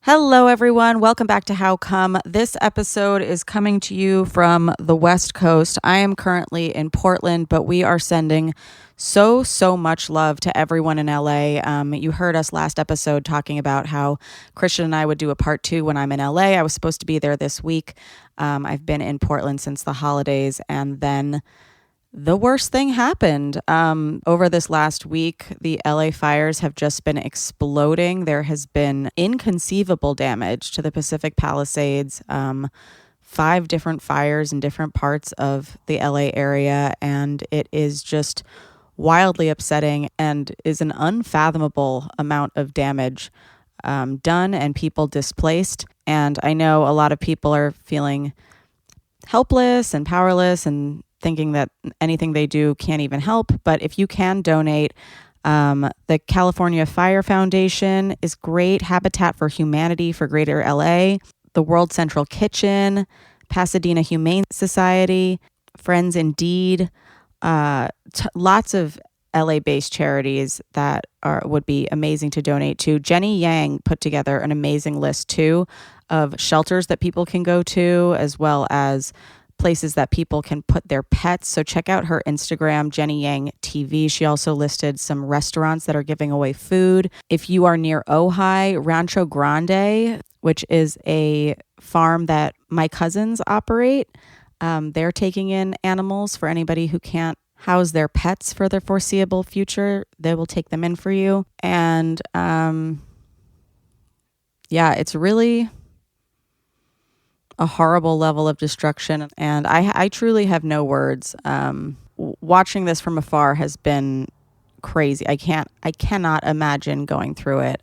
Hello, everyone. Welcome back to How Come. This episode is coming to you from the West Coast. I am currently in Portland, but we are sending so much love to everyone in LA. You heard us last episode talking about how Christian and I would do a part 2 when I'm in LA. I was supposed to be there this week. I've been in Portland since the holidays, and then the worst thing happened. Over this last week, the LA fires have just been exploding. There has been inconceivable damage to the Pacific Palisades, 5 different fires in different parts of the LA area, and it is just wildly upsetting and is an unfathomable amount of damage done and people displaced. And I know a lot of people are feeling helpless and powerless and thinking that anything they do can't even help. But if you can donate, the California Fire Foundation is great. Habitat for Humanity for Greater LA, the World Central Kitchen, Pasadena Humane Society, Friends Indeed, lots of LA-based charities that would be amazing to donate to. Jenny Yang put together an amazing list too of shelters that people can go to, as well as places that people can put their pets. So check out her Instagram, Jenny Yang TV. She also listed some restaurants that are giving away food. If you are near Ojai, Rancho Grande, which is a farm that my cousins operate, they're taking in animals for anybody who can't house their pets for the foreseeable future. They will take them in for you. And it's really a horrible level of destruction, and I truly have no words. Watching this from afar has been crazy. I cannot imagine going through it.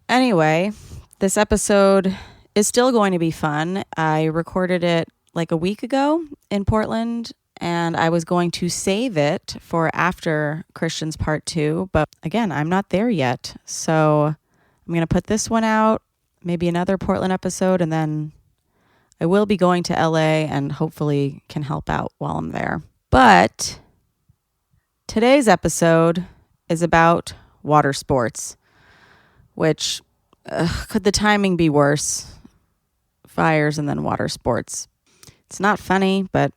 Anyway, this episode is still going to be fun. I recorded it like a week ago in Portland, and I was going to save it for after Christian's part 2, but again, I'm not there yet. So I'm going to put this one out, maybe another Portland episode, and then I will be going to LA and hopefully can help out while I'm there. But today's episode is about water sports, which could the timing be worse? Fires and then water sports. It's not funny, but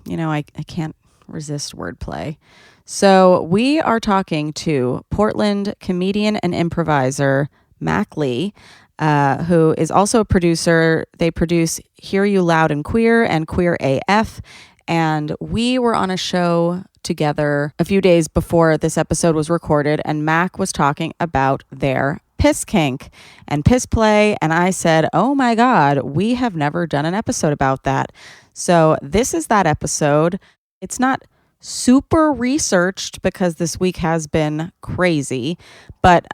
I can't resist wordplay. So we are talking to Portland comedian and improviser Mack Lee, who is also a producer. They produce Hear You Loud and Queer and Queer AF. And we were on a show together a few days before this episode was recorded, and Mack was talking about their piss kink and piss play. And I said, oh my God, we have never done an episode about that. So this is that episode. It's not super researched because this week has been crazy, but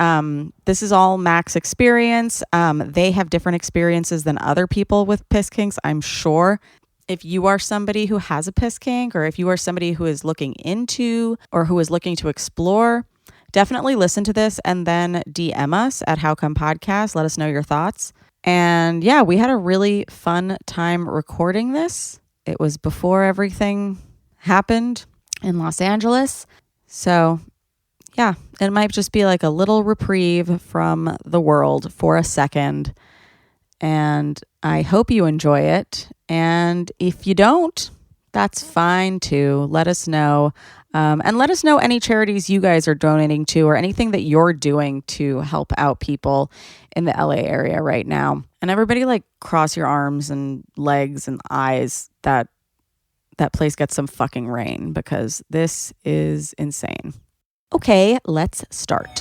this is all Mack's experience. They have different experiences than other people with piss kinks, I'm sure. If you are somebody who has a piss kink, or if you are somebody who is looking into or who is looking to explore, definitely listen to this and then DM us at How Come Podcast. Let us know your thoughts. And yeah, we had a really fun time recording this. It was before everything happened in Los Angeles. So yeah, it might just be like a little reprieve from the world for a second. And I hope you enjoy it. And if you don't, that's fine too. Let us know. And let us know any charities you guys are donating to or anything that you're doing to help out people in the LA area right now. And everybody cross your arms and legs and eyes that place gets some fucking rain, because this is insane. Okay, let's start.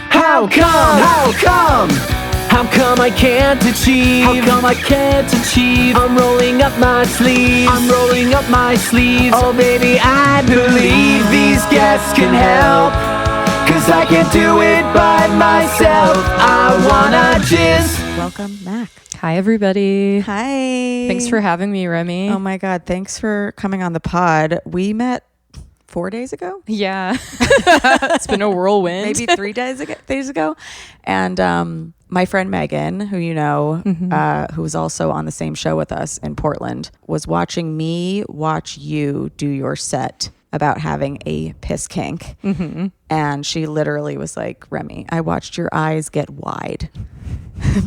How come? How come? How come I can't achieve? How come I can't achieve? I'm rolling up my sleeves. I'm rolling up my sleeves. Oh baby, I believe these guests can help, 'cause I can't do it by myself. I wanna just... Welcome, Mack. Hi, everybody. Hi. Thanks for having me, Remy. Oh my God, thanks for coming on the pod. We met 4 days ago? Yeah. It's been a whirlwind. Maybe 3 days ago. And my friend Megan, who you know, who was also on the same show with us in Portland, was watching me watch you do your set about having a piss kink. And she literally was like, Remy, I watched your eyes get wide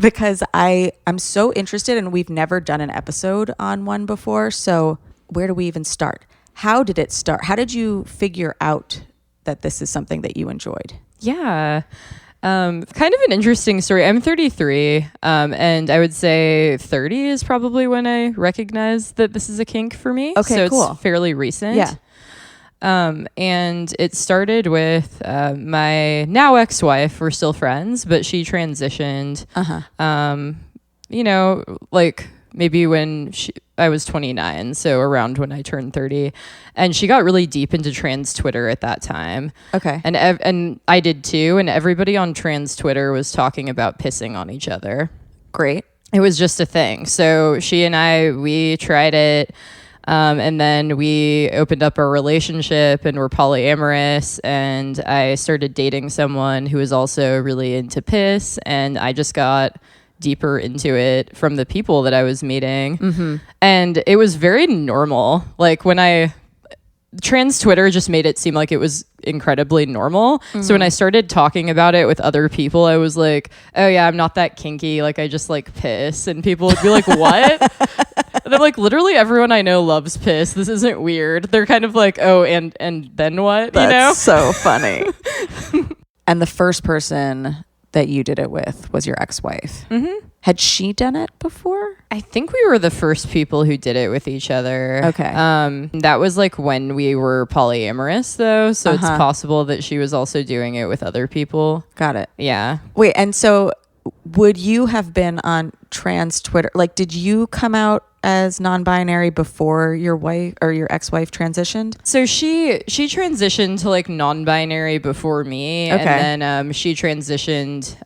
because I'm so interested, and we've never done an episode on one before. So where do we even start? How did it start? How did you figure out that this is something that you enjoyed? Yeah. Kind of an interesting story. I'm 33, and I would say 30 is probably when I recognized that this is a kink for me. Okay, so cool. It's fairly recent. Yeah. And it started with my now ex-wife. We're still friends, but she transitioned. Like maybe when I was 29, so around when I turned 30, and she got really deep into trans Twitter at that time. Okay. And I did too, and everybody on trans Twitter was talking about pissing on each other. Great. It was just a thing. So she and we tried it, and then we opened up our relationship and were polyamorous, and I started dating someone who was also really into piss, and I just got deeper into it from the people that I was meeting. And it was very normal. Like trans Twitter just made it seem like it was incredibly normal. So when I started talking about it with other people, I was like, oh yeah, I'm not that kinky. Like I just like piss. And people would be like, what? And I'm like, literally everyone I know loves piss. This isn't weird. They're kind of like, oh, and then what? That's so funny. And the first person that you did it with was your ex-wife. Had she done it before? I think we were the first people who did it with each other. Okay. That was like when we were polyamorous though. So it's possible that she was also doing it with other people. Got it. Yeah. Wait, and so would you have been on trans Twitter? Like, did you come out as non-binary before your wife or your ex-wife transitioned? So she transitioned to like non-binary before me. Okay. And then she transitioned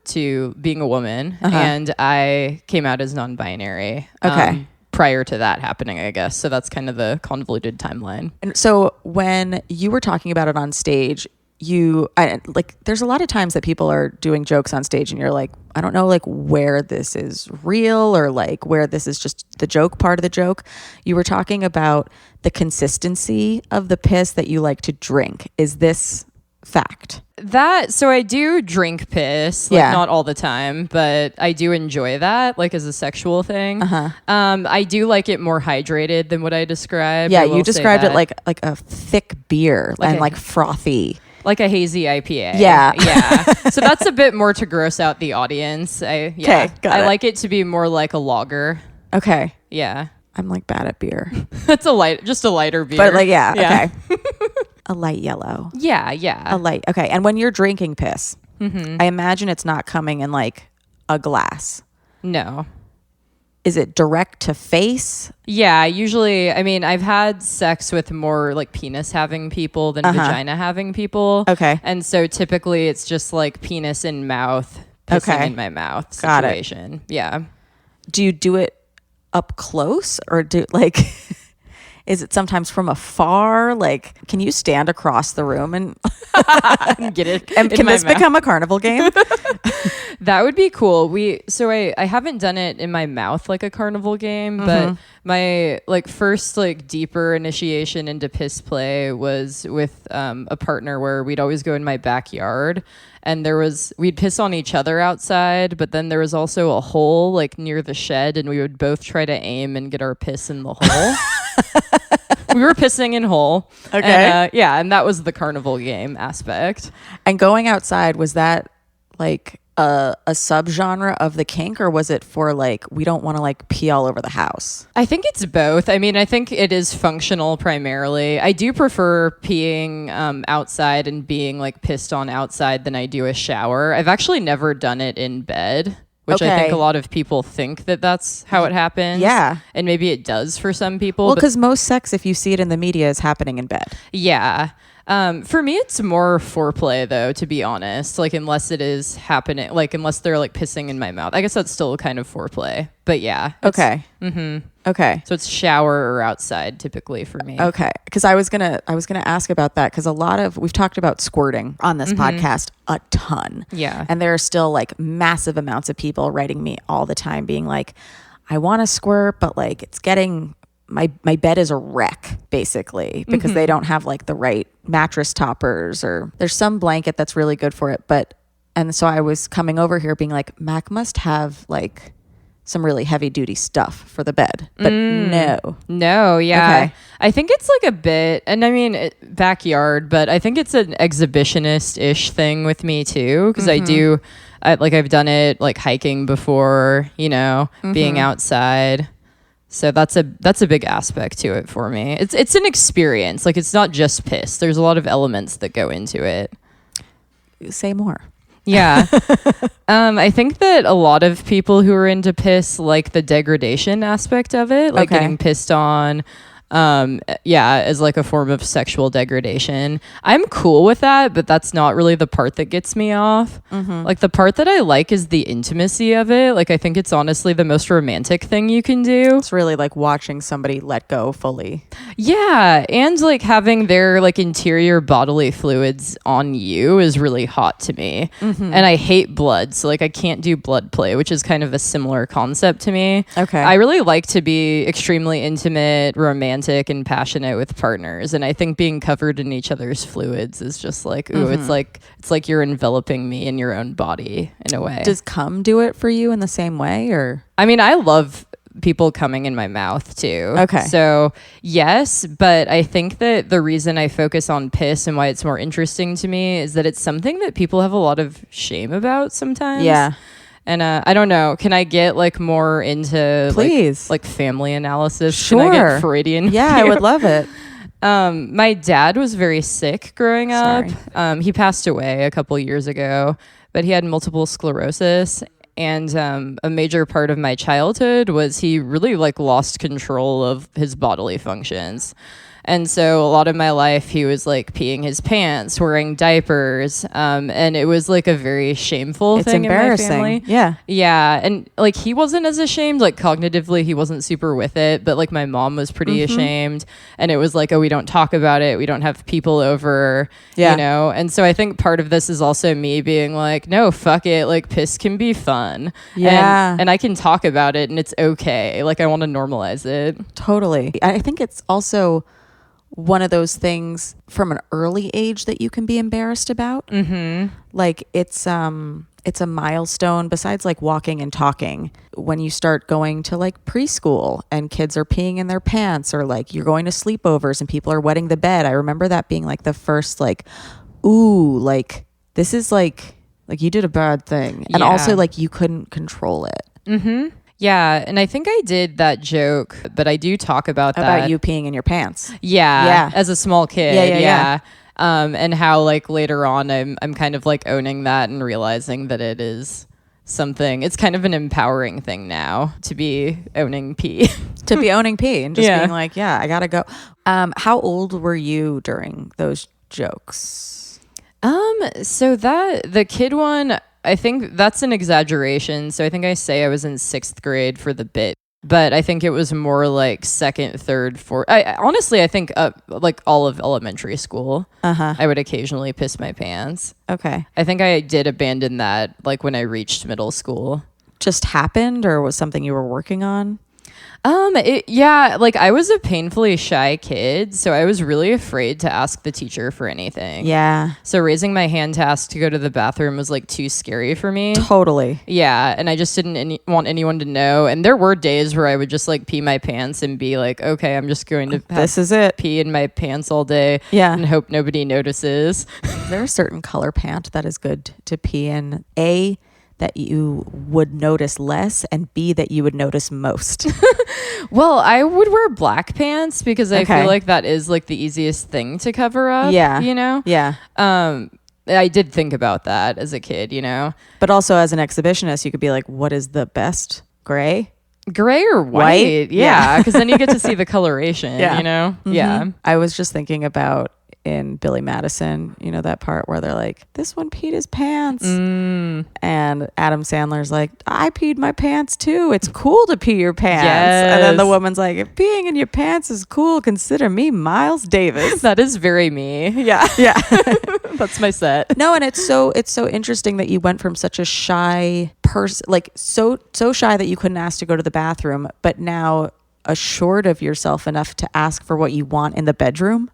to being a woman. And I came out as non-binary. Okay. Prior to that happening, I guess. So that's kind of the convoluted timeline. And so when you were talking about it on stage, there's a lot of times that people are doing jokes on stage and you're like, I don't know, like where this is real or like where this is just the joke part of the joke. You were talking about the consistency of the piss that you like to drink. Is this fact? So I do drink piss, like not all the time, but I do enjoy that, like as a sexual thing. I do like it more hydrated than what I described. Yeah, you described it like a thick beer and Okay. like frothy. Like a hazy IPA. Yeah. Yeah. So that's a bit more to gross out the audience. Okay, got I it. like it to be more like a lager. Okay. Yeah. I'm like bad at beer. That's just a lighter beer. But like, okay. A light yellow. Yeah. A light. Okay. And when you're drinking piss, I imagine it's not coming in like a glass. No. Is it direct to face? Yeah, usually, I mean, I've had sex with more like penis having people than vagina having people. Okay. And so typically it's just like penis in mouth, pissing in my mouth Got it. situation. Yeah. Do you do it up close or is it sometimes from afar? Like, can you stand across the room and Get it? and can this become a carnival game? That would be cool. I haven't done it in my mouth like a carnival game, but my like first like deeper initiation into piss play was with a partner where we'd always go in my backyard and we'd piss on each other outside, but then there was also a hole like near the shed and we would both try to aim and get our piss in the hole. We were pissing in hole. Okay. And, and that was the carnival game aspect. And going outside, was that like a subgenre of the kink, or was it for like, we don't want to like pee all over the house? I think it's both. I mean, I think it is functional primarily. I do prefer peeing outside and being like pissed on outside than I do a shower. I've actually never done it in bed, which I think a lot of people think that that's how it happens. Yeah. And maybe it does for some people. Well, because most sex, if you see it in the media, is happening in bed. Yeah. For me, it's more foreplay, though, to be honest. Like, unless it is happening, like, unless they're like pissing in my mouth. I guess that's still kind of foreplay. But yeah. Okay. Okay. So it's shower or outside typically for me. Okay. Because I was gonna ask about that, because we've talked about squirting on this podcast a ton. Yeah. And there are still like massive amounts of people writing me all the time being like, I want to squirt, but like it's getting my bed is a wreck basically because they don't have like the right mattress toppers, or there's some blanket that's really good for it. And so I was coming over here being like, Mac must have like some really heavy duty stuff for the bed, but No, yeah. Okay. I think it's like a bit, and I mean, backyard, but I think it's an exhibitionist-ish thing with me too, because I've done it like hiking before, being outside. So that's a big aspect to it for me. It's an experience. Like, it's not just piss. There's a lot of elements that go into it. Say more. Yeah. I think that a lot of people who are into piss like the degradation aspect of it, like getting pissed on, as like a form of sexual degradation. I'm cool with that, but that's not really the part that gets me off. Like, the part that I like is the intimacy of it. Like, I think it's honestly the most romantic thing you can do. It's really like watching somebody let go fully. Yeah, and like having their like interior bodily fluids on you is really hot to me. And I hate blood, so like I can't do blood play, which is kind of a similar concept to me. Okay. I really like to be extremely intimate, romantic, and passionate with partners, and I think being covered in each other's fluids is just like, ooh, it's like you're enveloping me in your own body in a way. Does cum do it for you in the same way, or? I mean, I love people coming in my mouth too. Okay. So yes, but I think that the reason I focus on piss and why it's more interesting to me is that it's something that people have a lot of shame about sometimes. Yeah. And I don't know, can I get like more into Please. like family analysis? Sure. Can I get Freudian? Yeah, I would love it. My dad was very sick growing up. Sorry. He passed away a couple years ago, but he had multiple sclerosis. And a major part of my childhood was he really like lost control of his bodily functions. And so a lot of my life, he was like peeing his pants, wearing diapers. And it was like a very shameful thing in my family. Yeah. Yeah. And like he wasn't as ashamed, like cognitively, he wasn't super with it. But like my mom was pretty ashamed. And it was like, oh, we don't talk about it. We don't have people over, And so I think part of this is also me being like, no, fuck it. Like piss can be fun. Yeah. And I can talk about it and it's okay. Like I want to normalize it. Totally. I think it's also one of those things from an early age that you can be embarrassed about. Like it's a milestone besides like walking and talking. When you start going to like preschool and kids are peeing in their pants, or like you're going to sleepovers and people are wetting the bed. I remember that being like the first like, ooh, like this is like you did a bad thing. And also like you couldn't control it. Yeah, and I think I did that joke, but I do talk about that. About you peeing in your pants. Yeah, as a small kid. Yeah. And how like later on I'm kind of like owning that and realizing that it is something. It's kind of an empowering thing now to be owning pee. To be owning pee and just being like, yeah, I gotta go. How old were you during those jokes? So the kid one, I think that's an exaggeration. So I think I say I was in 6th grade for the bit, but I think it was more like 2nd, 3rd, 4th. I think like all of elementary school, I would occasionally piss my pants. Okay. I think I did abandon that like when I reached middle school. Just happened, or was something you were working on? Like I was a painfully shy kid, so I was really afraid to ask the teacher for anything. Yeah. So raising my hand to ask to go to the bathroom was like too scary for me. Totally. Yeah, and I just didn't want anyone to know. And there were days where I would just like pee my pants and be like, okay, I'm just going to this is it. Pee in my pants all day. Yeah. And hope nobody notices. There's a certain color pant that is good to pee in. A, that you would notice less, and B, that you would notice most. Well, I would wear black pants because I feel like that is like the easiest thing to cover up. Yeah. Yeah. I did think about that as a kid, But also as an exhibitionist, you could be like, what is the best? Gray or white? Yeah. Because then you get to see the coloration, Yeah. I was just thinking about in Billy Madison, that part where they're like, this one peed his pants. And Adam Sandler's like, I peed my pants too. It's cool to pee your pants. Yes. And then the woman's like, if peeing in your pants is cool, consider me Miles Davis. That is very me. Yeah. Yeah. That's my set. No, and it's so interesting that you went from such a shy person, like so shy that you couldn't ask to go to the bathroom, but now assured of yourself enough to ask for what you want in the bedroom?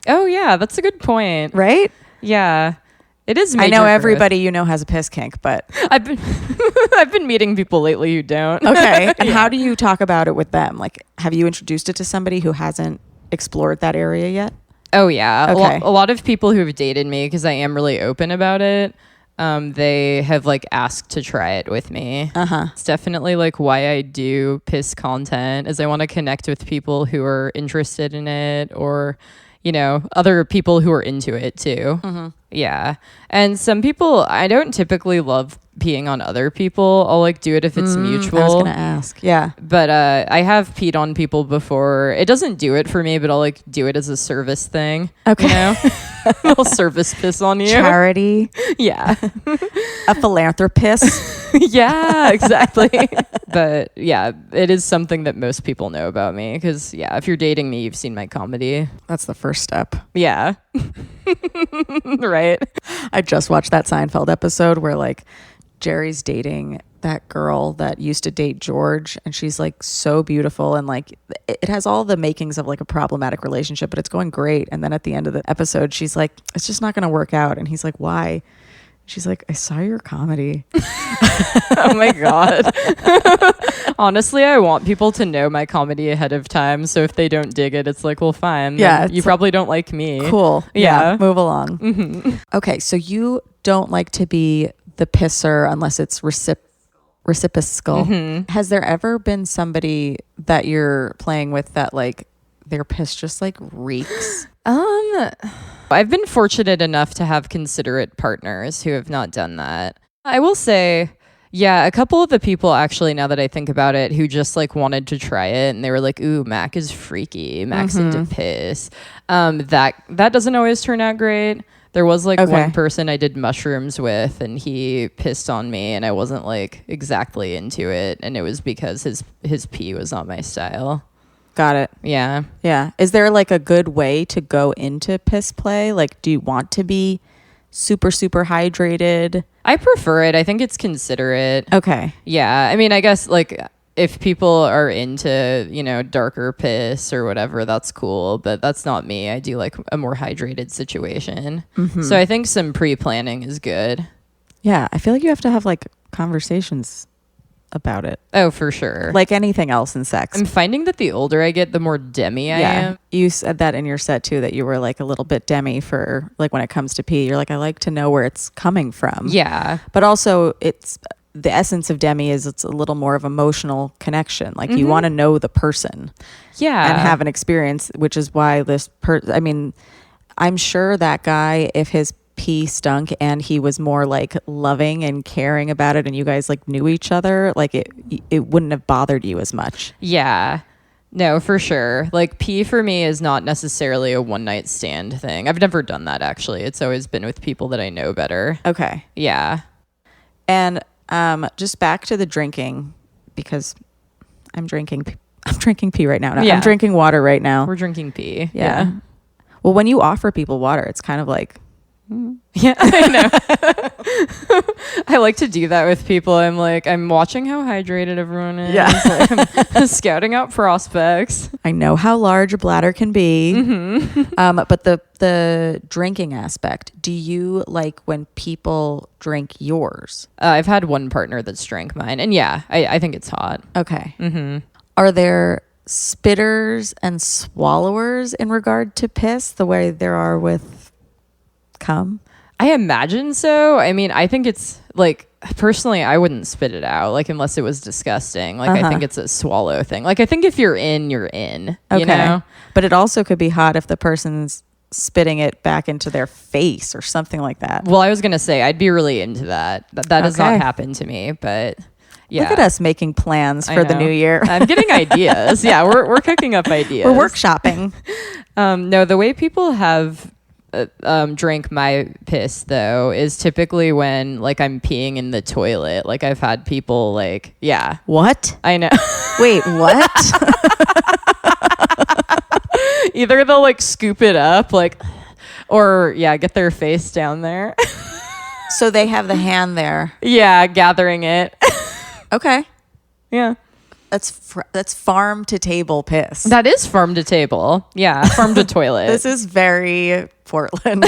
Oh yeah, that's a good point. Right? Yeah. It is. I know major everybody you know has a piss kink, but I've been I've been meeting people lately who don't. okay. And how do you talk about it with them? Like, have you introduced it to somebody who hasn't explored that area yet? Oh yeah. Okay. A lot of people who have dated me, because I am really open about it, they have like asked to try it with me. It's definitely like why I do piss content, is I want to connect with people who are interested in it, or you know, other people who are into it too. Yeah. And some people, I don't typically love peeing on other people. I'll like do it if it's mutual. I was gonna ask. Yeah. But I have peed on people before. It doesn't do it for me, but I'll like do it as a service thing. Okay. You know? I'll service piss on you. Charity. Yeah. A philanthropist. Yeah, exactly. But yeah, it is something that most people know about me, because yeah, if you're dating me, you've seen my comedy. That's the first step. Yeah. Right. I just watched that Seinfeld episode where like Jerry's dating that girl that used to date George, and she's like so beautiful, and like it has all the makings of like a problematic relationship, but it's going great. And then at the end of the episode, she's like, it's just not going to work out. And he's like, why? She's like, I saw your comedy. Oh my God. Honestly, I want people to know my comedy ahead of time. So if they don't dig it, it's like, well, fine. Yeah. You probably don't like me. Cool. Yeah. Move along. Okay. So you don't like to be the pisser unless it's reciprocal. Has there ever been somebody that you're playing with that like their piss just like reeks? I've been fortunate enough to have considerate partners who have not done that. I will say, yeah, a couple of the people actually, now that I think about it, who just like wanted to try it, and they were like, ooh, Mack is freaky. Mack's into piss. That doesn't always turn out great. There was like one person I did mushrooms with, and he pissed on me, and I wasn't like exactly into it, and it was because his pee was not my style. Got it. Yeah. Yeah. Is there like a good way to go into piss play? Like, do you want to be super, super hydrated? I prefer it. I think it's considerate. Okay. Yeah. I mean, I guess like if people are into, you know, darker piss or whatever, that's cool. But that's not me. I do like a more hydrated situation. So I think some pre-planning is good. Yeah. I feel like you have to have like conversations about it. Oh, for sure. Like anything else in sex. I'm finding that the older I get, the more demi I am. You said that in your set too, that you were like a little bit demi for like when it comes to pee. You're like, I like to know where it's coming from. Yeah. But also it's the essence of demi is it's a little more of emotional connection. Like you want to know the person. Yeah. And have an experience, which is why I mean, I'm sure that guy, if his pee stunk and he was more like loving and caring about it, and you guys like knew each other, like it wouldn't have bothered you as much. Yeah. No, for sure. Like pee for me is not necessarily a one night stand thing. I've never done that actually. It's always been with people that I know better. Okay. Yeah. And just back to the drinking, because I'm drinking pee right now. No, Yeah. I'm drinking water right now. We're drinking pee. Yeah. Well, when you offer people water, it's kind of like, Yeah, I know. I like to do that with people. I'm like, I'm watching how hydrated everyone is. Yeah. Like, I'm scouting out prospects. I know how large a bladder can be. But the drinking aspect, do you like when people drink yours? I've had one partner that's drank mine, and yeah, I think it's hot. Okay. Are there spitters and swallowers in regard to piss the way there are with cum? I imagine so. I mean, I think it's like, personally, I wouldn't spit it out, like unless it was disgusting. Like I think it's a swallow thing. Like I think if you're in, you're in. Okay. You know? But it also could be hot if the person's spitting it back into their face or something like that. Well, I was gonna say I'd be really into that. That has not Okay. happened to me, but yeah. Look at us making plans I for the know. new year. I'm getting ideas. Yeah, we're cooking up ideas. We're workshopping. No, the way people have drank my piss though is typically when like I'm peeing in the toilet. Like I've had people like, yeah, What? I know. Wait, what? Either they'll like scoop it up, like, or yeah, get their face down there. So they have the hand there. Yeah, gathering it. Okay. Yeah. That's farm to table piss. That is farm to table. Yeah, farm to toilet. This is very Portland.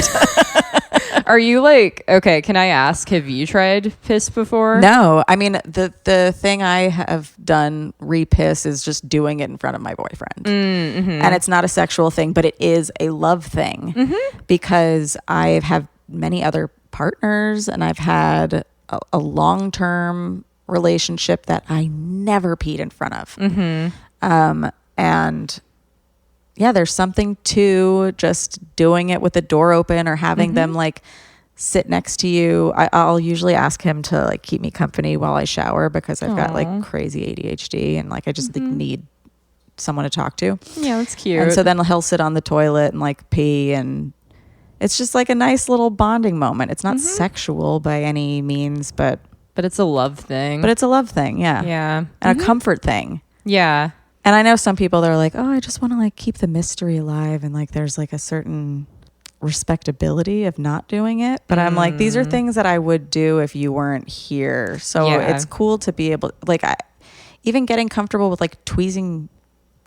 Are you like, okay, can I ask, have you tried piss before? No, I mean, the thing I have done re-piss is just doing it in front of my boyfriend. And it's not a sexual thing, but it is a love thing because I have many other partners and I've had a long-term relationship that I never peed in front of. And yeah, there's something to just doing it with the door open or having them like sit next to you. I'll usually ask him to like keep me company while I shower because I've got like crazy ADHD and like I just like, need someone to talk to. Yeah, that's cute. And so then he'll sit on the toilet and like pee, and it's just like a nice little bonding moment. It's not sexual by any means, but it's a love thing. it's a love thing. Yeah. Yeah. And a comfort thing. Yeah. And I know some people that are like, oh, I just want to like keep the mystery alive. And like, there's like a certain respectability of not doing it. But I'm like, these are things that I would do if you weren't here. So it's cool to be able, like, even getting comfortable with like tweezing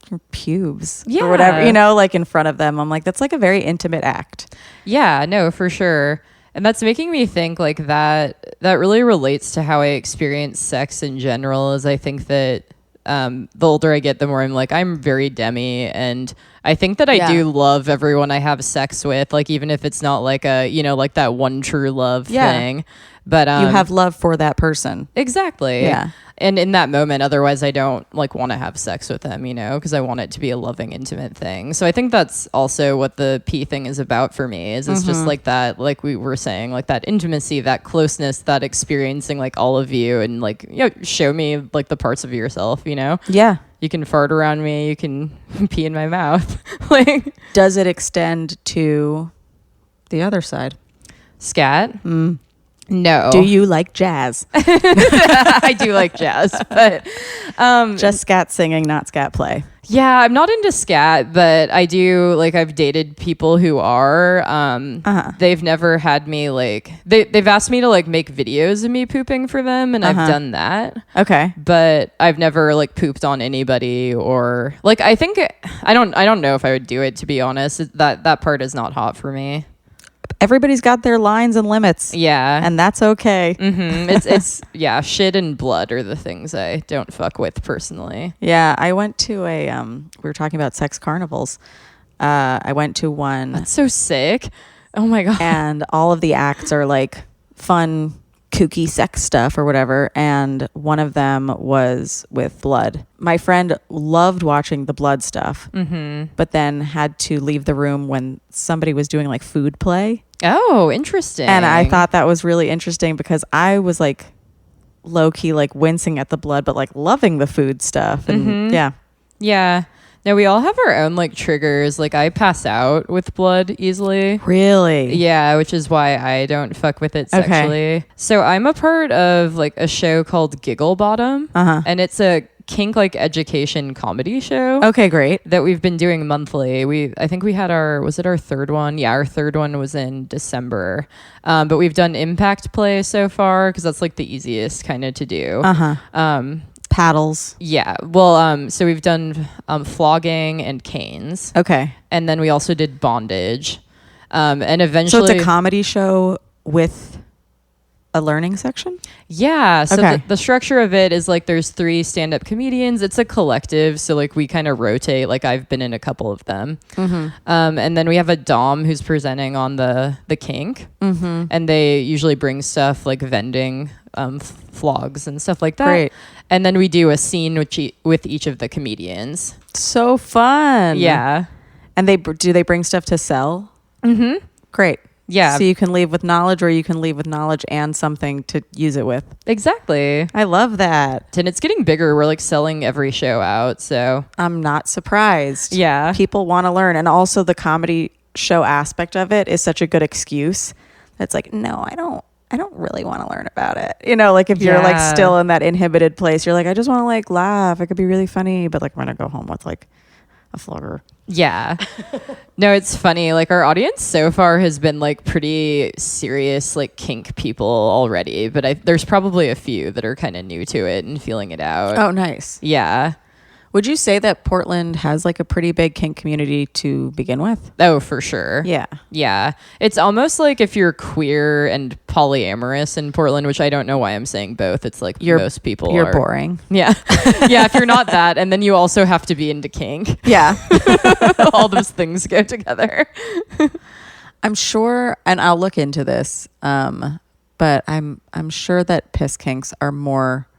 your pubes or whatever, you know, like in front of them. I'm like, that's like a very intimate act. Yeah, no, for sure. And that's making me think like that really relates to how I experience sex in general. Is I think that the older I get, the more I'm like, I'm very demi, and I think that I do love everyone I have sex with, like even if it's not like a, you know, like that one true love thing. But you have love for that person. Exactly. Yeah. And in that moment, otherwise I don't like want to have sex with them, you know, because I want it to be a loving, intimate thing. So I think that's also what the P thing is about for me, is it's just like that, like we were saying, like that intimacy, that closeness, that experiencing like all of you, and like, you know, show me like the parts of yourself, you know? Yeah. You can fart around me, you can pee in my mouth. Like, does it extend to the other side? Scat? No. Do you like jazz? I do like jazz, but just scat singing, not scat play. Yeah, I'm not into scat, but I do, like, I've dated people who are. They've never had me like they've asked me to like make videos of me pooping for them, and I've done that. Okay. But I've never like pooped on anybody, or like I think I don't know if I would do it, to be honest. That part is not hot for me. Everybody's got their lines and limits. Yeah. And that's okay. It's yeah, shit and blood are the things I don't fuck with personally. Yeah, I went to a we were talking about sex carnivals. I went to one. That's so sick. Oh my god. And all of the acts are like fun, kooky sex stuff or whatever, and one of them was with blood. My friend loved watching the blood stuff, but then had to leave the room when somebody was doing like food play. Oh, interesting. And I thought that was really interesting because I was like low-key like wincing at the blood, but like loving the food stuff. And yeah. No, we all have our own like triggers. Like I pass out with blood easily. Really? Yeah, which is why I don't fuck with it sexually. Okay. So I'm a part of like a show called Giggle Bottom, and it's a kink like education comedy show. Okay, great. That we've been doing monthly. I think we had was it our third one? Yeah, our third one was in December. But we've done impact play so far because that's like the easiest kind of to do. Paddles. Yeah. Well, so we've done flogging and canes. Okay. And then we also did bondage. And eventually... So it's a comedy show with a learning section? Yeah. So okay. the structure of it is like there's 3 stand-up comedians. It's a collective. So like we kind of rotate. Like I've been in a couple of them. And then we have a dom who's presenting on the kink. And they usually bring stuff like vending, flogs and stuff like that. Great. And then we do a scene with each of the comedians. So fun. Yeah. And do they bring stuff to sell? Great. Yeah. So you can leave with knowledge, or you can leave with knowledge and something to use it with. Exactly. I love that. And it's getting bigger. We're like selling every show out. So I'm not surprised. Yeah. People want to learn. And also the comedy show aspect of it is such a good excuse. That's like, no, I don't really want to learn about it. You know, like if you're like still in that inhibited place, you're like, I just want to like laugh. It could be really funny, but like I'm going to go home with like a flogger. Yeah. No, it's funny. Like our audience so far has been like pretty serious, like kink people already, but there's probably a few that are kind of new to it and feeling it out. Oh, nice. Yeah. Would you say that Portland has like a pretty big kink community to begin with? Oh, for sure. Yeah. Yeah. It's almost like if you're queer and polyamorous in Portland, which I don't know why I'm saying both. It's like most people You're are. boring. Yeah. Yeah. If you're not that, and then you also have to be into kink. Yeah. All those things go together. I'm sure, and I'll look into this, but I'm sure that piss kinks are more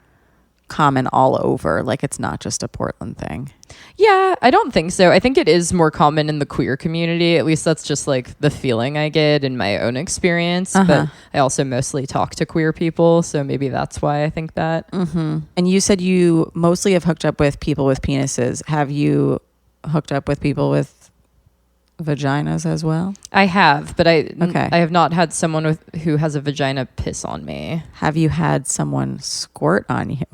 common all over. Like it's not just a Portland thing. Yeah, I don't think so. I think it is more common in the queer community. At least that's just like the feeling I get in my own experience. But I also mostly talk to queer people, so maybe that's why I think that. Mm-hmm. And you said you mostly have hooked up with people with penises. Have you hooked up with people with vaginas as well? I have, but I Okay. have not had someone who has a vagina piss on me. Have you had someone squirt on you?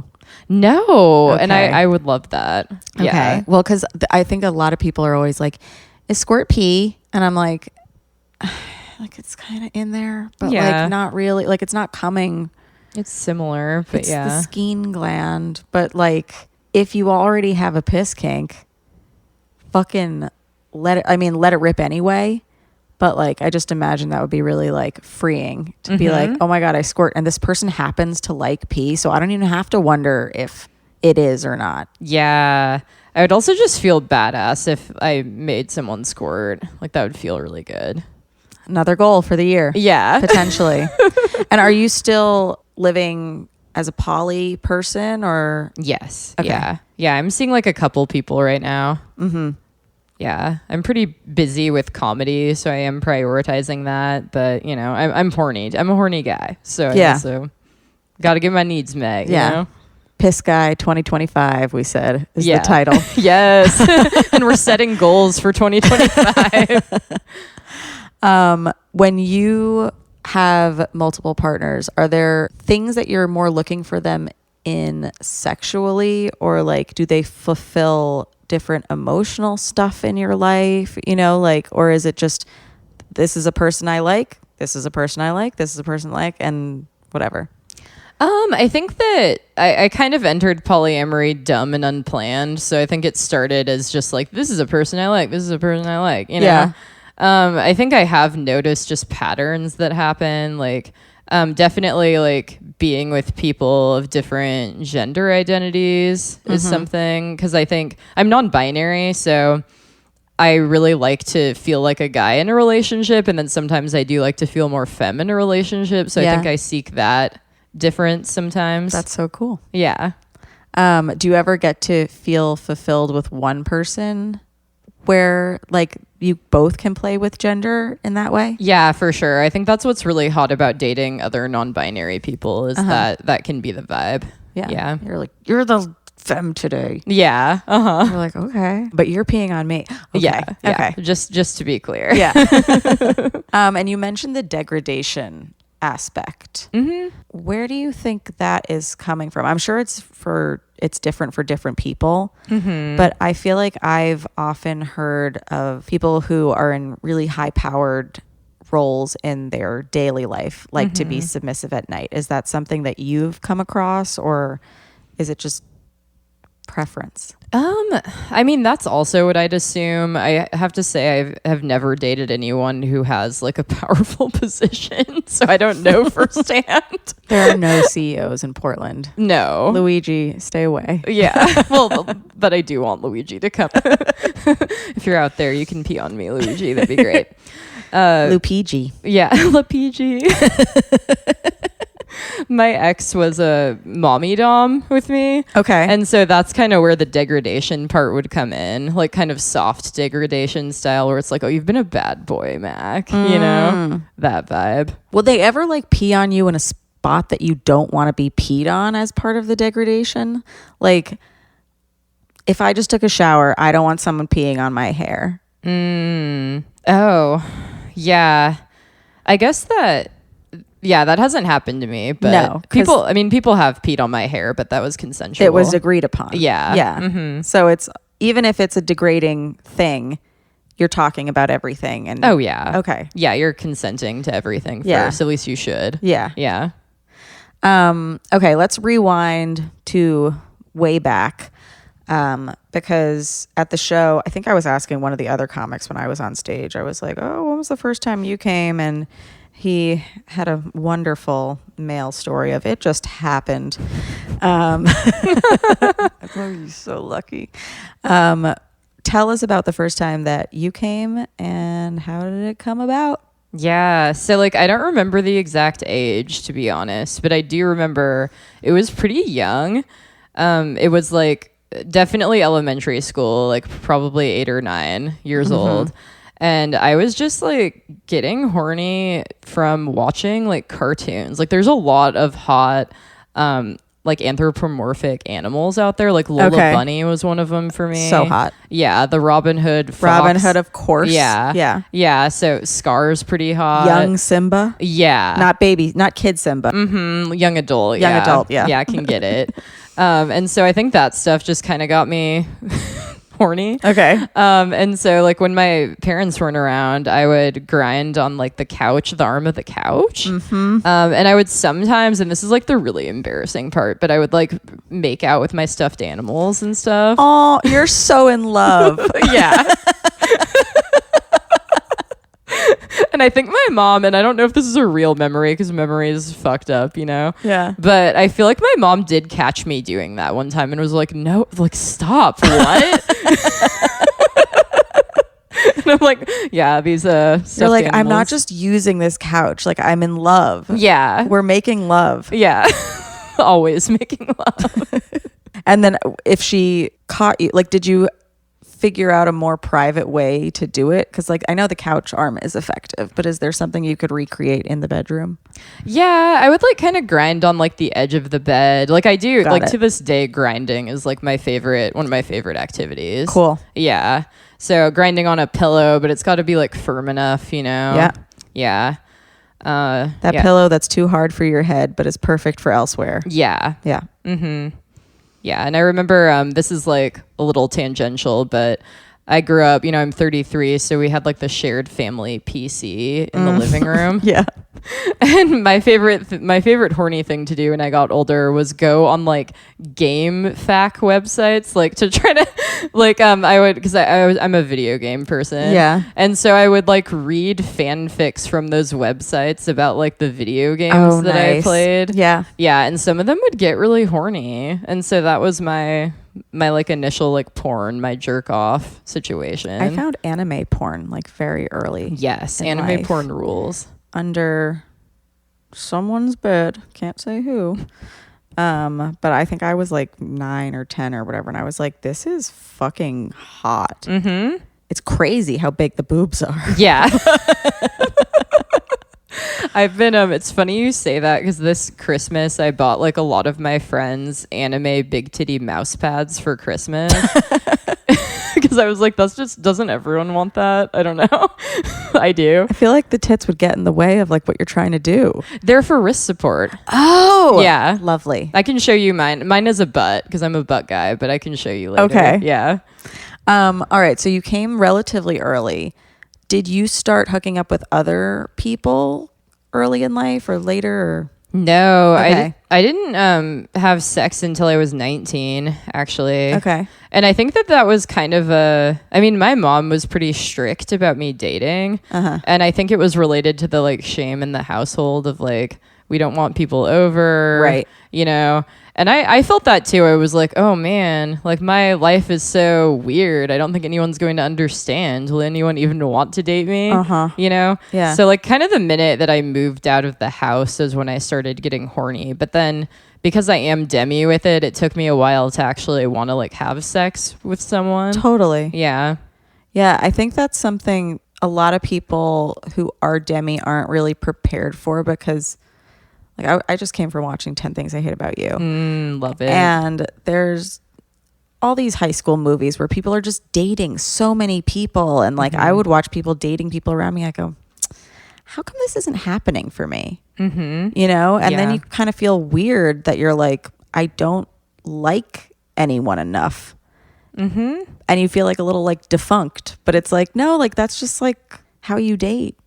No, Okay. and I would love that. Yeah. Okay. Well, because I think a lot of people are always like, is squirt pee? And I'm like it's kind of in there, but Yeah. like not really. Like it's not coming. It's similar, but It's yeah. the skein gland. But like if you already have a piss kink, fucking let it rip anyway. But like, I just imagine that would be really like freeing to be like, oh my God, I squirt. And this person happens to like pee. So I don't even have to wonder if it is or not. Yeah. I would also just feel badass if I made someone squirt. Like that would feel really good. Another goal for the year. Yeah. Potentially. And are you still living as a poly person or? Yes. Okay. Yeah. Yeah. I'm seeing like a couple people right now. Mm-hmm. Yeah. I'm pretty busy with comedy, so I am prioritizing that. But, you know, I'm horny. I'm a horny guy. So Yeah. I also got to get my needs met. Yeah. You know? Piss Guy 2025, we said, is Yeah. the title. Yes. And we're setting goals for 2025. When you have multiple partners, are there things that you're more looking for them in sexually, or like do they fulfill different emotional stuff in your life, you know, like, or is it just this is a person I like, this is a person I like, this is a person I like, and whatever? I think that I kind of entered polyamory dumb and unplanned. So I think it started as just like, this is a person I like, this is a person I like, you know? Yeah. I think I have noticed just patterns that happen, like definitely like being with people of different gender identities is something, because I think I'm non-binary, so I really like to feel like a guy in a relationship, and then sometimes I do like to feel more femme in a relationship, so I think I seek that difference sometimes. That's so cool. Yeah. Do you ever get to feel fulfilled with one person where like you both can play with gender in that way? Yeah, for sure. I think that's what's really hot about dating other non-binary people is that can be the vibe. Yeah. You're like, you're the femme today. Yeah. You're like, okay, but you're peeing on me. Okay. Yeah. Okay. Just to be clear. Yeah. And you mentioned the degradation aspect. Where do you think that is coming from? I'm sure it's different for different people, but I feel like I've often heard of people who are in really high powered roles in their daily life, like to be submissive at night. Is that something that you've come across, or is it just preference? I mean, that's also what I'd assume. I have to say I have never dated anyone who has like a powerful position, so I don't know firsthand. There are no CEOs in Portland. No. Luigi, stay away. Yeah. Well, but I do want Luigi to come. If you're out there, you can pee on me, Luigi. That'd be great. Lupigi. Yeah. Lupigi. My ex was a mommy dom with me. Okay. And so that's kind of where the degradation part would come in, like kind of soft degradation style where it's like, oh, you've been a bad boy, Mac, you know, that vibe. Will they ever like pee on you in a spot that you don't want to be peed on as part of the degradation? Like if I just took a shower, I don't want someone peeing on my hair. Oh, yeah. I guess that hasn't happened to me, but No, people have peed on my hair, but that was consensual. It was agreed upon. Yeah. Yeah. So it's even if it's a degrading thing, you're talking about everything. And Oh, yeah. Okay. Yeah, you're consenting to everything first. Yeah. At least you should. Yeah. Yeah. Okay, let's rewind to way back. Because at the show, I think I was asking one of the other comics when I was on stage, I was like, oh, when was the first time you came? And he had a wonderful male story of it just happened. I thought you so lucky. Tell us about the first time that you came and how did it come about? Yeah. So like I don't remember the exact age, to be honest, but I do remember it was pretty young. It was like definitely elementary school, like probably 8 or 9 years old. And I was just like getting horny from watching like cartoons. Like there's a lot of hot like anthropomorphic animals out there. Like Lola Bunny was one of them for me. So hot. Yeah, the Robin Hood fox. Robin Hood, of course. Yeah. Yeah. Yeah, so Scar's pretty hot. Young Simba. Yeah. Not baby, not kid Simba. Young adult. Young yeah. adult, yeah. Yeah, I can get it. And so I think that stuff just kind of got me horny. Okay. And so like when my parents weren't around, I would grind on like the couch, the arm of the couch. And I would sometimes, and this is like the really embarrassing part, but I would like make out with my stuffed animals and stuff. Oh, you're so in love. Yeah. And I think my mom, and I don't know if this is a real memory because memory is fucked up, you know? Yeah. But I feel like my mom did catch me doing that one time and was like, no, like, stop. What? And I'm like, yeah, these stuffed You're like, animals. I'm not just using this couch. Like, I'm in love. Yeah. We're making love. Yeah. Always making love. And then if she caught you, like, did you figure out a more private way to do it? Because like I know the couch arm is effective, but is there something you could recreate in the bedroom? Yeah, I would like kind of grind on like the edge of the bed. Like I do, Got like it. to this day, grinding is like one of my favorite activities. Cool. Yeah. So grinding on a pillow, but it's got to be like firm enough, you know? Yeah. Yeah. That pillow that's too hard for your head, but is perfect for elsewhere. Yeah. Yeah. Yeah, and I remember this is like a little tangential, but I grew up, you know, I'm 33, so we had like the shared family PC in the living room. Yeah. And my favorite horny thing to do when I got older was go on like game FAQ websites, like to try to like I would, because I'm a video game person. Yeah. And so I would like read fanfics from those websites about like the video games that I played. Yeah. Yeah, and some of them would get really horny, and so that was my like initial like porn, my jerk off situation. I found anime porn like very early. Yes, in anime life. porn rules. Under someone's bed, can't say who. But I think I was like 9 or 10 or whatever, and I was like, this is fucking hot. It's crazy how big the boobs are. Yeah. I've been it's funny you say that because this Christmas I bought like a lot of my friends anime big titty mouse pads for Christmas. Because I was like, that's just, doesn't everyone want that? I don't know. I do. I feel like the tits would get in the way of like what you're trying to do. They're for wrist support. Oh, Yeah. lovely. I can show you mine. Mine is a butt because I'm a butt guy, but I can show you later. Okay. Yeah. All right, so you came relatively early. Did you start hooking up with other people early in life or later? Or? No, Okay. I didn't have sex until I was 19, actually. Okay. And I think that was kind of I mean, my mom was pretty strict about me dating. And I think it was related to the like shame in the household of like, we don't want people over. Right. You know? And I felt that too. I was like, oh man, like my life is so weird. I don't think anyone's going to understand. Will anyone even want to date me? You know? Yeah. So like kind of the minute that I moved out of the house is when I started getting horny. But then because I am demi with it, it took me a while to actually want to like have sex with someone. Totally. Yeah. Yeah, I think that's something a lot of people who are demi aren't really prepared for because like I just came from watching 10 Things I Hate About You. Love it. And there's all these high school movies where people are just dating so many people. And like I would watch people dating people around me. I go, how come this isn't happening for me? You know? And then Yeah. you kind of feel weird that you're like, I don't like anyone enough. and you feel like a little like defunct, but it's like, no, like that's just like how you date.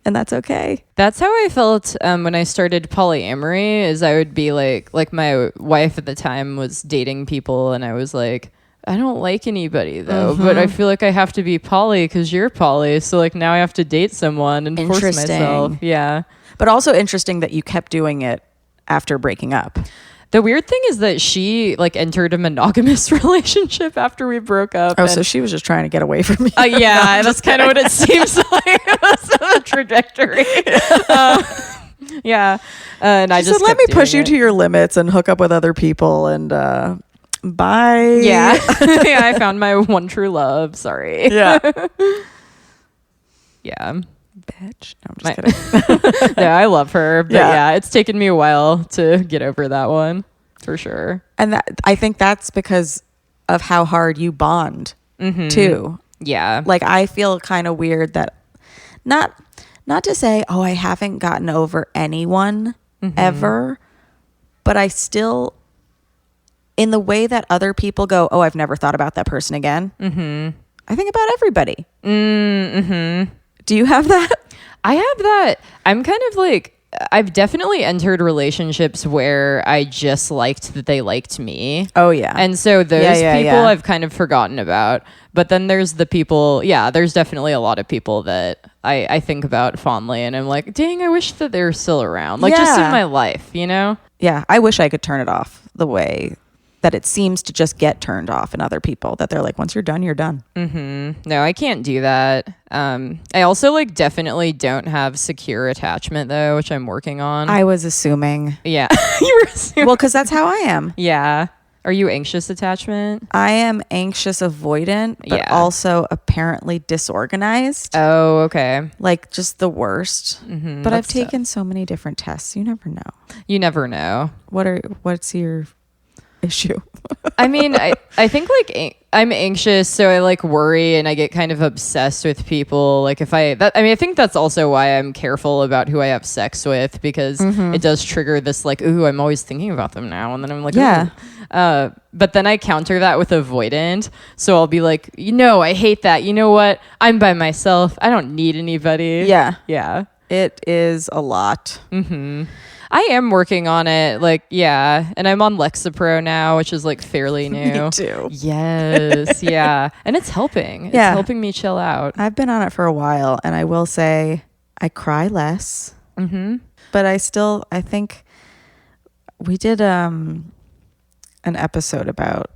And that's okay. That's how I felt when I started polyamory. Is I would be like my wife at the time was dating people, and I was like, I don't like anybody though, but I feel like I have to be poly because you're poly. So like now I have to date someone and force myself. Yeah. But also interesting that you kept doing it after breaking up. The weird thing is that she like entered a monogamous relationship after we broke up. Oh, so she was just trying to get away from me. Yeah, that's kind of what it seems like. That's the trajectory. Yeah. And I just said, let me push you to your limits and hook up with other people and bye. Yeah. Yeah, I found my one true love. Sorry. Yeah. Yeah. Bitch. No, I'm just kidding. No, I love her. But yeah, it's taken me a while to get over that one for sure. And I think that's because of how hard you bond too. Yeah. Like I feel kind of weird that not to say, oh, I haven't gotten over anyone ever, but I still, in the way that other people go, oh, I've never thought about that person again. I think about everybody. Do you have that? I have that. I'm kind of like, I've definitely entered relationships where I just liked that they liked me. Oh, yeah. And so those people I've kind of forgotten about. But then there's the people, there's definitely a lot of people that I think about fondly. And I'm like, dang, I wish that they were still around. Like just in my life, you know? Yeah, I wish I could turn it off the way that it seems to just get turned off in other people, that they're like, once you're done, you're done. No, I can't do that. I also like definitely don't have secure attachment though, which I'm working on. I was assuming. Yeah. You were assuming. Well, because that's how I am. Yeah. Are you anxious attachment? I am anxious avoidant, but also apparently disorganized. Oh, okay. Like just the worst. But I've taken so many different tests. You never know. You never know. What's your issue? I mean, I think like I'm anxious, so I like worry and I get kind of obsessed with people. Like I think that's also why I'm careful about who I have sex with, because it does trigger this like, ooh, I'm always thinking about them now. And then I'm like, yeah. But then I counter that with avoidant. So I'll be like, I hate that. You know what? I'm by myself. I don't need anybody. Yeah. Yeah. It is a lot. I am working on it, and I'm on Lexapro now, which is like fairly new. Me too. Yes, yeah, and it's helping. It's helping me chill out. I've been on it for a while, and I will say I cry less. But I think we did an episode about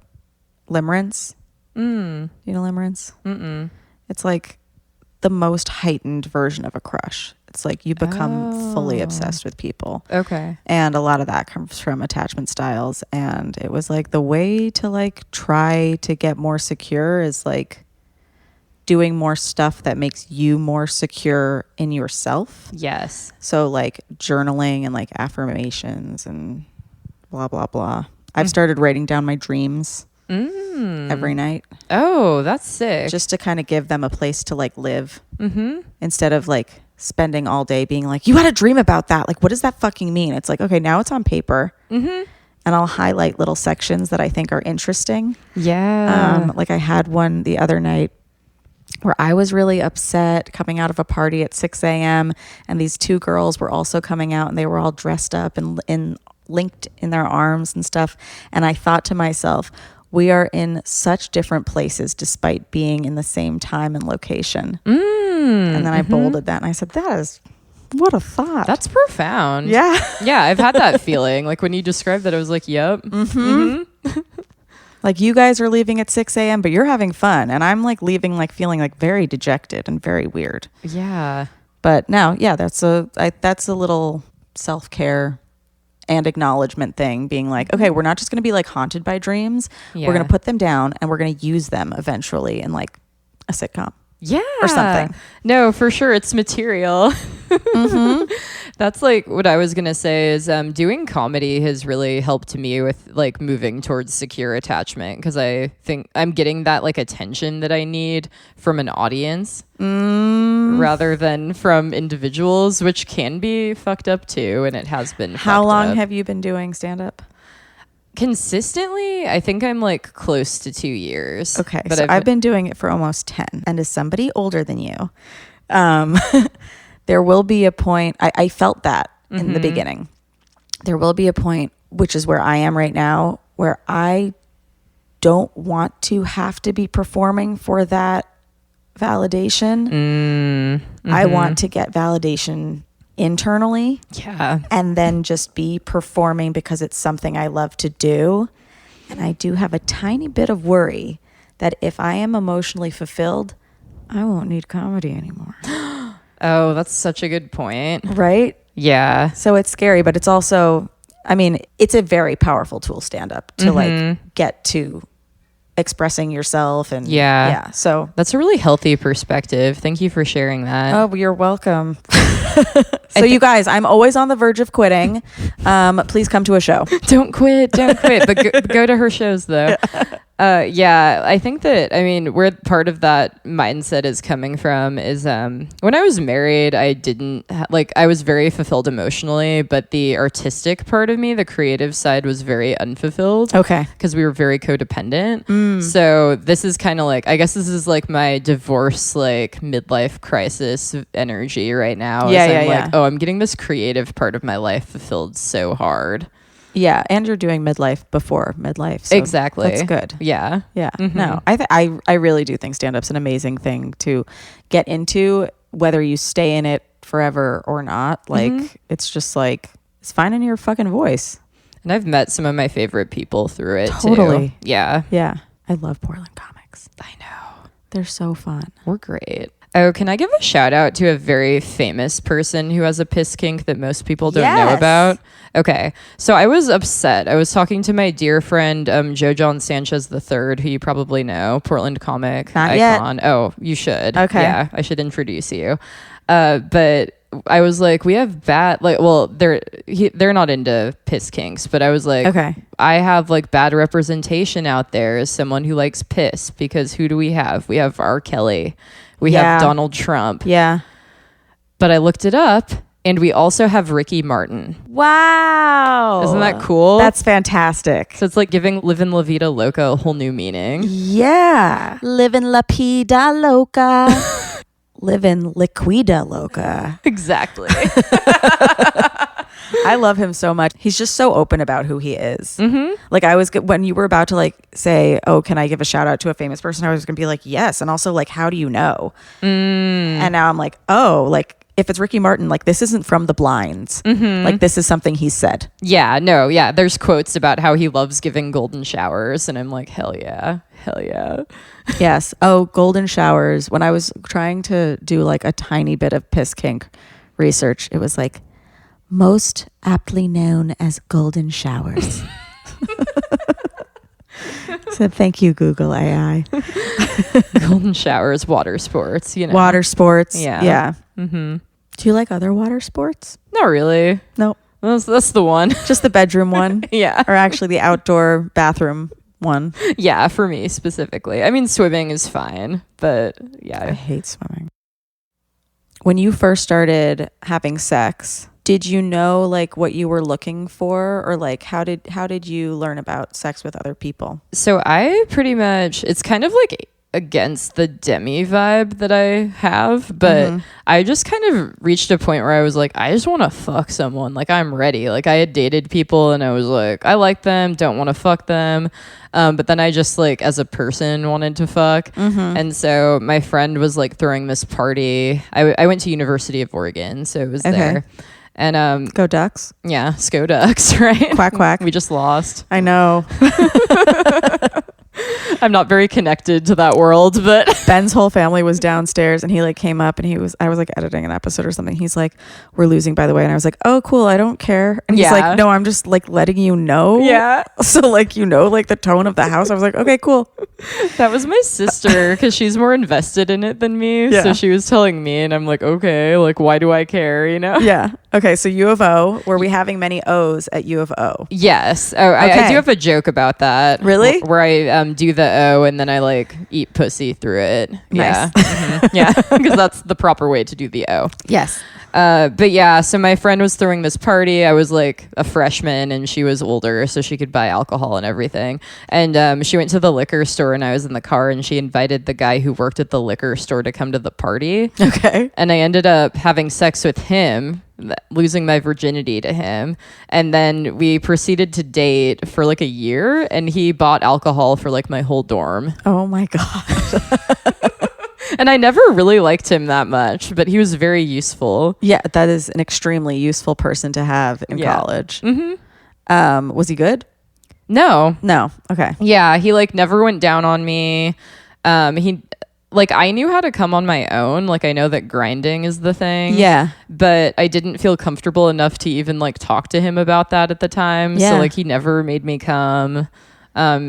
limerence. You know limerence? It's like the most heightened version of a crush. It's like you become fully obsessed with people. Okay. And a lot of that comes from attachment styles. And it was like the way to like try to get more secure is like doing more stuff that makes you more secure in yourself. Yes. So like journaling and like affirmations and blah, blah, blah. I've started writing down my dreams every night. Oh, that's sick. Just to kind of give them a place to like live. Instead of like spending all day being like, you had a dream about that. Like, what does that fucking mean? It's like, okay, now it's on paper. And I'll highlight little sections that I think are interesting. Yeah. Like I had one the other night where I was really upset coming out of a party at 6 a.m. and these two girls were also coming out and they were all dressed up and linked in their arms and stuff. And I thought to myself, we are in such different places despite being in the same time and location. And then I bolded that and I said, what a thought. That's profound. Yeah. Yeah, I've had that feeling. Like when you described that, I was like, yep. Like you guys are leaving at 6 a.m., but you're having fun. And I'm like leaving like feeling like very dejected and very weird. Yeah. But now, that's a little self-care and acknowledgement thing, being like, okay, we're not just going to be like haunted by dreams. We're going to put them down and we're going to use them eventually in like a sitcom. Yeah. Or something. No, for sure. It's material. That's like what I was going to say is doing comedy has really helped me with like moving towards secure attachment, because I think I'm getting that like attention that I need from an audience rather than from individuals, which can be fucked up too. And it has been. How long have you been doing stand-up? Consistently, I think I'm like close to 2 years. Okay, but so I've been doing it for almost 10. And as somebody older than you, there will be a point, I felt that in the beginning. There will be a point, which is where I am right now, where I don't want to have to be performing for that validation. I want to get validation internally. Yeah. And then just be performing because it's something I love to do. And I do have a tiny bit of worry that if I am emotionally fulfilled, I won't need comedy anymore. Oh, that's such a good point. Right? Yeah. So it's scary, but it's also, I mean, it's a very powerful tool, stand up, to like get to expressing yourself. And yeah. So that's a really healthy perspective. Thank you for sharing that. oh, you're welcome. So you guys, I'm always on the verge of quitting. Please come to a show. Don't quit, but go to her shows though. Yeah, I think that, I mean, where part of that mindset is coming from is when I was married, I didn't I was very fulfilled emotionally, but the artistic part of me, the creative side, was very unfulfilled. Okay. Because we were very codependent. So this is kind of like, I guess this is like my divorce, like midlife crisis energy right now. Yeah. Oh, I'm getting this creative part of my life fulfilled so hard. Yeah, and you're doing midlife before midlife. So exactly. That's good. Yeah. Yeah. No, I really do think stand-up's an amazing thing to get into, whether you stay in it forever or not. Like, it's just like, it's finding your fucking voice. And I've met some of my favorite people through it Totally. too. Yeah. Yeah. I love Portland comics. I know. They're so fun. We're great. Oh, can I give a shout out to a very famous person who has a piss kink that most people don't know about? Okay. So I was upset. I was talking to my dear friend, Joe John Sanchez III, who you probably know, Portland comic Not icon. yet. Oh, you should. Okay. Yeah, I should introduce you. But I was like, we have bad, like, well, they're not into piss kinks, but I was like, Okay. I have like bad representation out there as someone who likes piss, because who do we have? We have R. Kelly. We have Donald Trump. Yeah. But I looked it up, and we also have Ricky Martin. Wow. Isn't that cool? That's fantastic. So it's like giving Livin' La Vida Loca a whole new meaning. Yeah. Livin' La Vida Loca. Livin' Liquida Loca. Exactly. I love him so much. He's just so open about who he is. Like when you were about to like say, oh, can I give a shout out to a famous person? I was going to be like, yes. And also like, how do you know? And now I'm like, oh, like if it's Ricky Martin, like this isn't from the blinds. Like this is something he said. Yeah, no, yeah. There's quotes about how he loves giving golden showers. And I'm like, hell yeah. Hell yeah. Yes. Oh, golden showers. When I was trying to do like a tiny bit of piss kink research, it was like, most aptly known as golden showers. So thank you, Google AI. Golden showers, water sports, you know. Water sports. Yeah. Yeah. Do you like other water sports? Not really. No. That's the one. Just the bedroom one? Yeah. Or actually the outdoor bathroom one? Yeah, for me specifically. I mean, swimming is fine, but I yeah. hate swimming. When you first started having sex, did you know like what you were looking for, or like how did you learn about sex with other people? So I pretty much, it's kind of like against the demi vibe that I have, but I just kind of reached a point where I was like, I just want to fuck someone. Like I'm ready. Like I had dated people and I was like, I like them, don't want to fuck them. But then I just like as a person wanted to fuck. And so my friend was like throwing this party. I went to University of Oregon, so it was there. And Go Ducks. yeah, Sco Ducks, right? Quack quack. We just lost. I know. I'm not very connected to that world, but Ben's whole family was downstairs and he like came up and I was like editing an episode or something. He's like, we're losing, by the way. And I was like, oh, cool. I don't care. And he's like, no, I'm just like letting you know. Yeah. So like, you know, like the tone of the house. I was like, okay, cool. that was my sister because she's more invested in it than me. Yeah. So she was telling me and I'm like, okay, like, why do I care? You know? Yeah. Okay, so U of O. Were we having many O's at U of O? Yes. Oh, I Okay. do have a joke about that. Really? Where I do the O and then I like eat pussy through it. Yeah. Nice. Mhm. Yeah. Because that's the proper way to do the O. Yes. But yeah, so my friend was throwing this party. I was like a freshman and she was older, so she could buy alcohol and everything. And she went to the liquor store and I was in the car and she invited the guy who worked at the liquor store to come to the party. Okay. And I ended up having sex with him, losing my virginity to him. And then we proceeded to date for like a year and he bought alcohol for like my whole dorm. Oh my God. And I never really liked him that much, but he was very useful. Yeah, that is an extremely useful person to have in college. Mm-hmm. Was he good? No. No. Okay. Yeah, he like never went down on me. He like I knew how to come on my own. Like I know that grinding is the thing. Yeah. But I didn't feel comfortable enough to even like talk to him about that at the time. Yeah. So like he never made me come.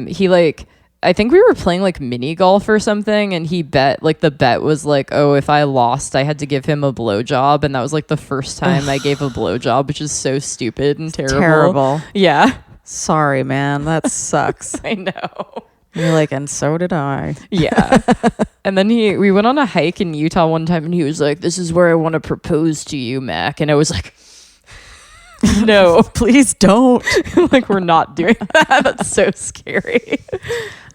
He like I think we were playing like mini golf or something and he bet like the bet was like, oh, if I lost I had to give him a blowjob, and that was like the first time I gave a blowjob, which is so stupid and terrible. Yeah. Sorry, man. That sucks. I know. You're like, and so did I. Yeah. And then we went on a hike in Utah one time and he was like, this is where I want to propose to you, Mac. And I was like, no, Please don't. like we're not doing that. That's so scary.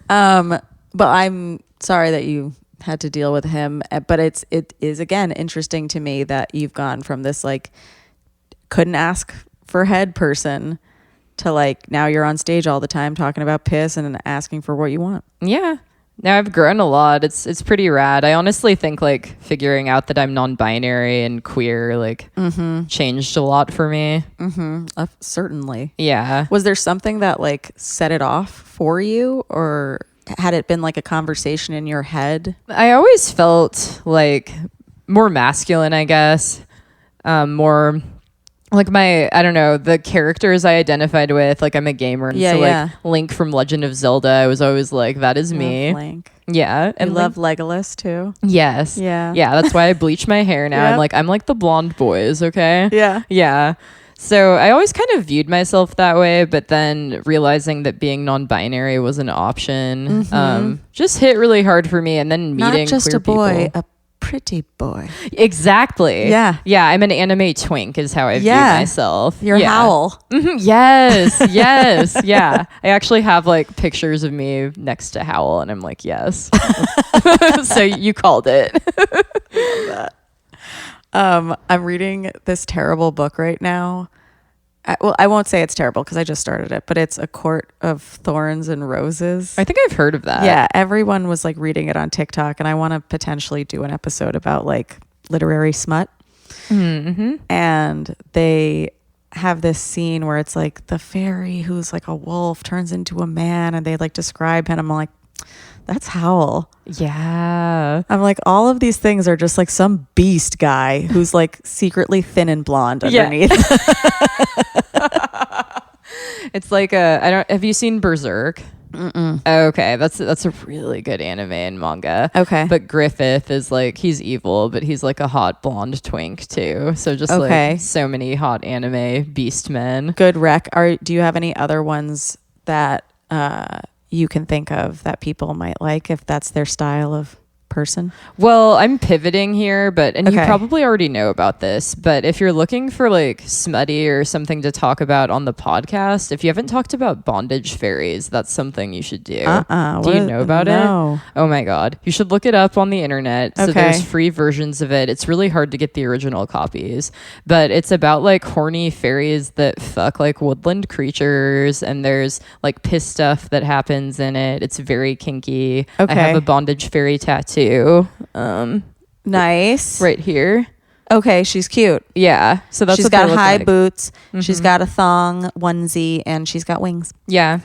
But I'm sorry that you had to deal with him. But it is again interesting to me that you've gone from this like couldn't ask for head person to like now you're on stage all the time talking about piss and asking for what you want. Yeah. Now I've grown a lot. It's pretty rad. I honestly think like figuring out that I'm non-binary and queer like changed a lot for me. Certainly. Yeah. Was there something that like set it off for you, or had it been like a conversation in your head? I always felt like more masculine, I guess. More like I don't know, the characters I identified with, like I'm a gamer. And so like Link from Legend of Zelda, I was always like, that is me. Link. Yeah. And love Legolas too. Yes. Yeah. Yeah. That's why I bleach my hair now. Yep. I'm like the blonde boys. Okay. Yeah. Yeah. So I always kind of viewed myself that way, but then realizing that being non-binary was an option, just hit really hard for me. And then meeting not just queer a boy, people. a pretty boy. Exactly. Yeah. Yeah. I'm an anime twink is how I view myself. You're Howl. Yes. Yes. Yeah. I actually have like pictures of me next to Howl and I'm like, yes. So you called it. I'm reading this terrible book right now. I won't say it's terrible because I just started it, but it's A Court of Thorns and Roses. I think I've heard of that. Yeah, everyone was like reading it on TikTok, and I want to potentially do an episode about like literary smut. Mm-hmm. And they have this scene where it's like the fairy who's like a wolf turns into a man, and they like describe him. I'm like, that's Howl. Yeah. I'm like, all of these things are just like some beast guy who's like secretly thin and blonde underneath. It's like have you seen Berserk? Mm-mm. Okay, that's a really good anime and manga. Okay. But Griffith is like, he's evil, but he's like a hot blonde twink too. So just like so many hot anime beast men. Good rec. Do you have any other ones that you can think of that people might like if that's their style of person? Well, I'm pivoting here, and you probably already know about this, but if you're looking for like smutty or something to talk about on the podcast, if you haven't talked about bondage fairies, that's something you should do. Do you know about it? Oh my God. You should look it up on the internet. So there's free versions of it. It's really hard to get the original copies, but it's about like horny fairies that fuck like woodland creatures, and there's like piss stuff that happens in it. It's very kinky. I have a bondage fairy tattoo. Nice. Right here. Okay, she's cute. Yeah. So that's she's what got high like. boots. Mm-hmm. She's got a thong onesie, and she's got wings. Yeah.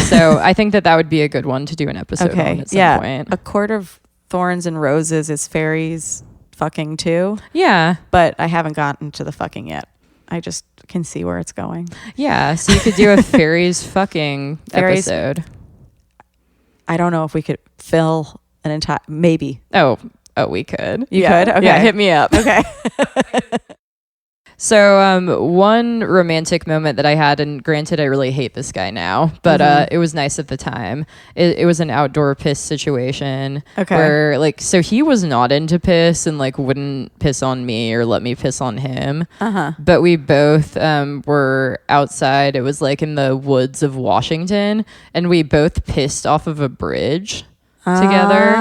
So I think that would be a good one to do an episode on at some point. A Court of Thorns and Roses is fairies fucking too. Yeah. But I haven't gotten to the fucking yet. I just can see where it's going. Yeah. So you could do a fairies fucking episode. I don't know if we could fill an entire, maybe. Oh, we could. You could? Okay. Yeah, hit me up. Okay. So one romantic moment that I had, and granted I really hate this guy now, but it was nice at the time. It was an outdoor piss situation. Okay. Where like, so he was not into piss and like wouldn't piss on me or let me piss on him. But we both were outside. It was like in the woods of Washington, and we both pissed off of a bridge together,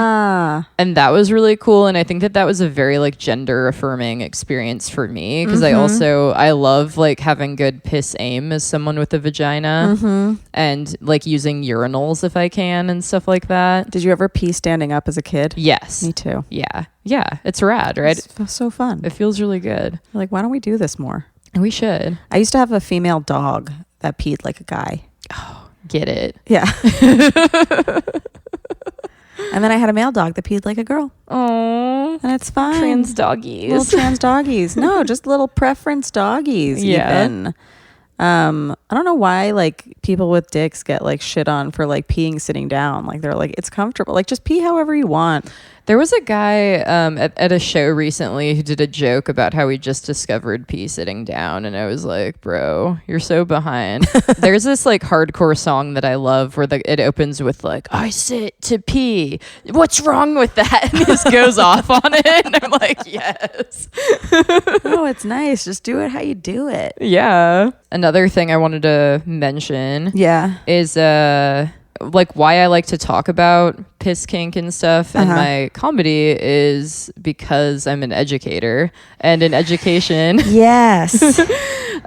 and that was really cool. And I think that was a very like gender affirming experience for me, because I love like having good piss aim as someone with a vagina, and like using urinals if I can and stuff like that. Did you ever pee standing up as a kid? Yes. Me too. Yeah, it's rad, right? It's so fun. It feels really good. Like, why don't we do this more? We should. I used to have a female dog that peed like a guy. Get it. Yeah. And then I had a male dog that peed like a girl. Oh, and it's fine. Trans doggies. Little trans doggies. No, just little preference doggies. Yeah. Even. I don't know why like people with dicks get like shit on for like peeing sitting down. Like they're like, it's comfortable. Like just pee however you want. There was a guy at a show recently who did a joke about how he just discovered pee sitting down, and I was like, bro, you're so behind. There's this like hardcore song that I love where it opens with like, I sit to pee. What's wrong with that? And this goes off on it, and I'm like, yes. Oh, it's nice. Just do it how you do it. Yeah. Another thing I wanted to mention is like why I like to talk about piss kink and stuff and my comedy is because I'm an educator, and in education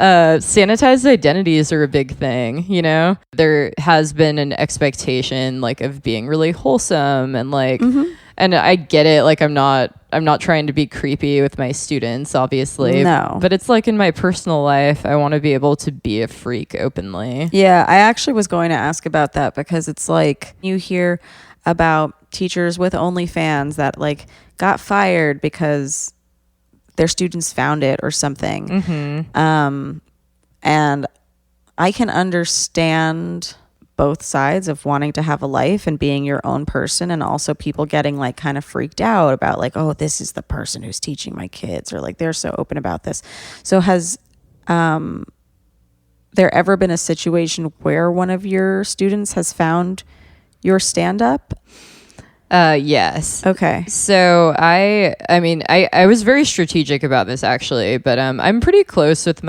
sanitized identities are a big thing, you know? There has been an expectation like of being really wholesome and like and I get it, like I'm not trying to be creepy with my students, obviously. No. But it's like in my personal life, I want to be able to be a freak openly. Yeah, I actually was going to ask about that, because it's like you hear about teachers with OnlyFans that like got fired because their students found it or something. And I can understand both sides of wanting to have a life and being your own person, and also people getting like kind of freaked out about like, oh, this is the person who's teaching my kids, or like they're so open about this. So has there ever been a situation where one of your students has found your stand-up? Yes. Okay. So I mean, I was very strategic about this actually, but I'm pretty close with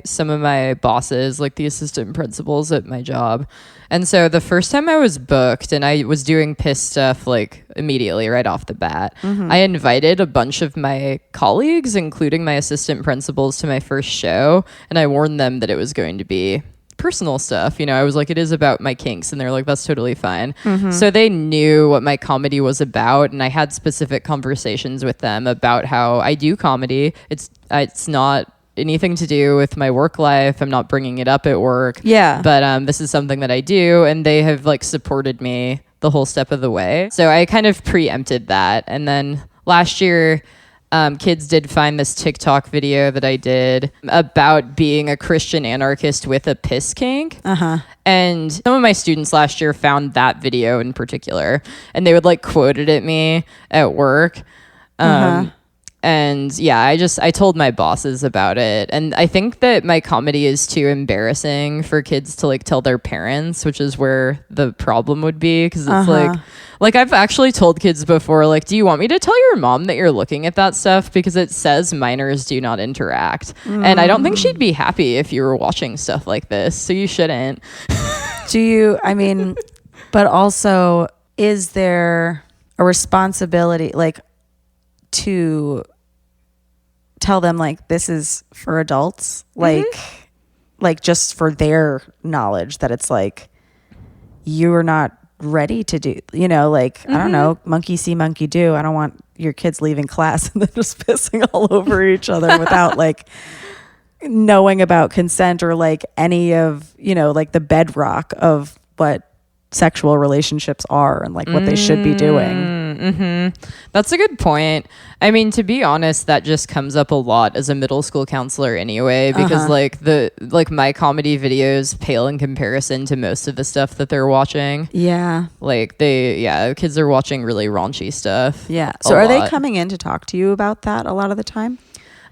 some of my bosses, like the assistant principals at my job. And so the first time I was booked and I was doing piss stuff like immediately right off the bat, I invited a bunch of my colleagues, including my assistant principals, to my first show, and I warned them that it was going to be personal stuff. You know, I was like, it is about my kinks, and they're like, that's totally fine. So they knew what my comedy was about, and I had specific conversations with them about how I do comedy. It's not anything to do with my work life. I'm not bringing it up at work. Yeah. But this is something that I do, and they have like supported me the whole step of the way. So I kind of preempted that. And then last year, kids did find this TikTok video that I did about being a Christian anarchist with a piss kink. And some of my students last year found that video in particular, and they would like quote it at me at work. And yeah, I told my bosses about it. And I think that my comedy is too embarrassing for kids to like tell their parents, which is where the problem would be. Because it's like I've actually told kids before, like, do you want me to tell your mom that you're looking at that stuff? Because it says minors do not interact. And I don't think she'd be happy if you were watching stuff like this. So you shouldn't. But also, is there a responsibility, like, to tell them like this is for adults, like just for their knowledge that it's like you're not ready to do, you know, like I don't know, monkey see monkey do. I don't want your kids leaving class and then just pissing all over each other without like knowing about consent or like any of, you know, like the bedrock of what sexual relationships are and like what they should be doing. That's a good point. I mean, to be honest, that just comes up a lot as a middle school counselor anyway, because like my comedy videos pale in comparison to most of the stuff that they're watching. Yeah. Like kids are watching really raunchy stuff. Yeah. So are they coming in to talk to you about that a lot of the time?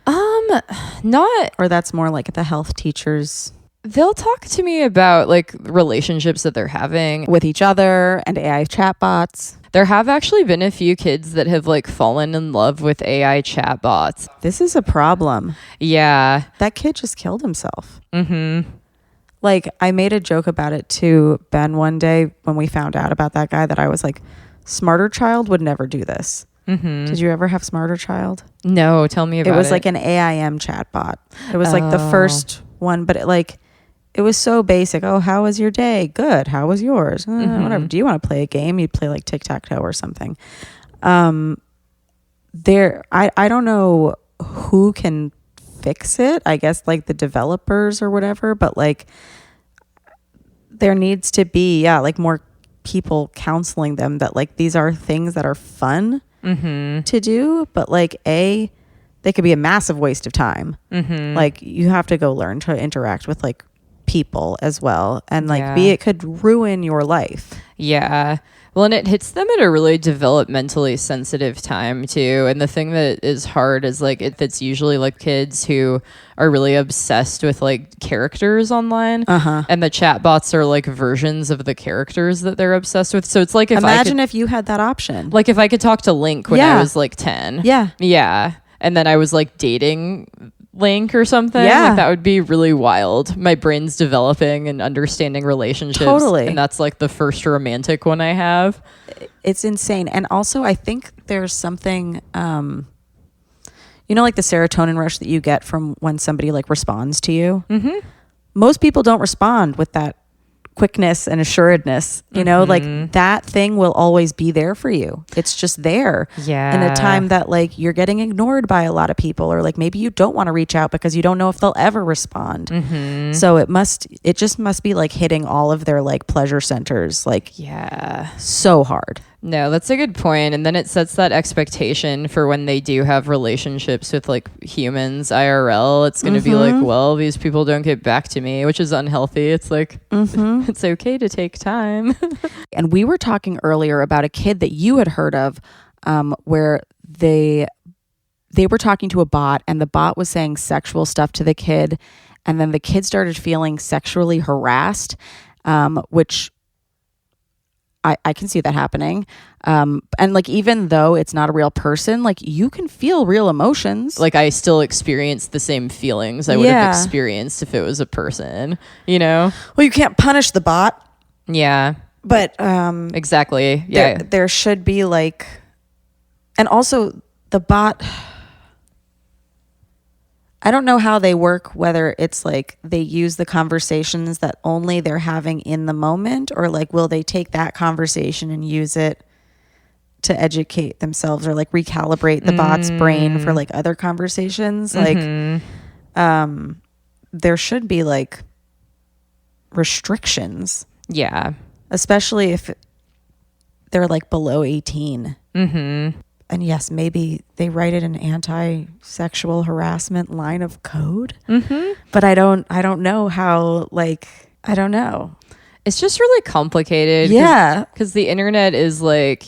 Not. Or that's more like the health teachers They'll talk to me about like relationships that they're having. with each other and AI chatbots. There have actually been a few kids that have like fallen in love with AI chatbots. This is a problem. Yeah. That kid just killed himself. Like, I made a joke about it to Ben one day when we found out about that guy, that I was like, Smarter Child would never do this. Did you ever have Smarter Child? No, tell me about it. It was like an AIM chatbot. It was like the first one, but it was so basic. Oh, how was your day? Good. How was yours? Whatever. Do you want to play a game? You'd play like tic-tac-toe or something. I don't know who can fix it. I guess like the developers or whatever, but like there needs to be, like more people counseling them that like these are things that are fun to do, but like they could be a massive waste of time. Like you have to go learn to interact with like people as well, and like it could ruin your life. Yeah. Well, and it hits them at a really developmentally sensitive time too. And the thing that is hard is like it's usually like kids who are really obsessed with like characters online, and the chatbots are like versions of the characters that they're obsessed with. So it's like if you had that option, like if I could talk to Link when I was like 10, and then I was like dating Link or something, like that would be really wild. My brain's developing and understanding relationships, and that's like the first romantic one I have. It's insane. And also I think there's something like the serotonin rush that you get from when somebody like responds to you. Most people don't respond with that quickness and assuredness, like that thing will always be there for you. It's just there in a time that like you're getting ignored by a lot of people, or like maybe you don't want to reach out because you don't know if they'll ever respond. So it just must be like hitting all of their like pleasure centers, like so hard. No, that's a good point. And then it sets that expectation for when they do have relationships with like humans IRL. It's going to be like, well, these people don't get back to me, which is unhealthy. It's like, it's okay to take time. And we were talking earlier about a kid that you had heard of, where they were talking to a bot, and the bot was saying sexual stuff to the kid. And then the kid started feeling sexually harassed, which I can see that happening. And like, even though it's not a real person, like you can feel real emotions. Like I still experience the same feelings I would have experienced if it was a person, Well, you can't punish the bot. Yeah. But exactly. Yeah. There should be like, and also the bot, I don't know how they work, whether it's like they use the conversations that only they're having in the moment, or like will they take that conversation and use it to educate themselves, or like recalibrate the bot's brain for like other conversations. Like there should be like restrictions. Yeah. Especially if they're like below 18. And yes, maybe they write it in anti-sexual harassment line of code. But I don't know how, like, I don't know. It's just really complicated. Yeah. Because the internet is like,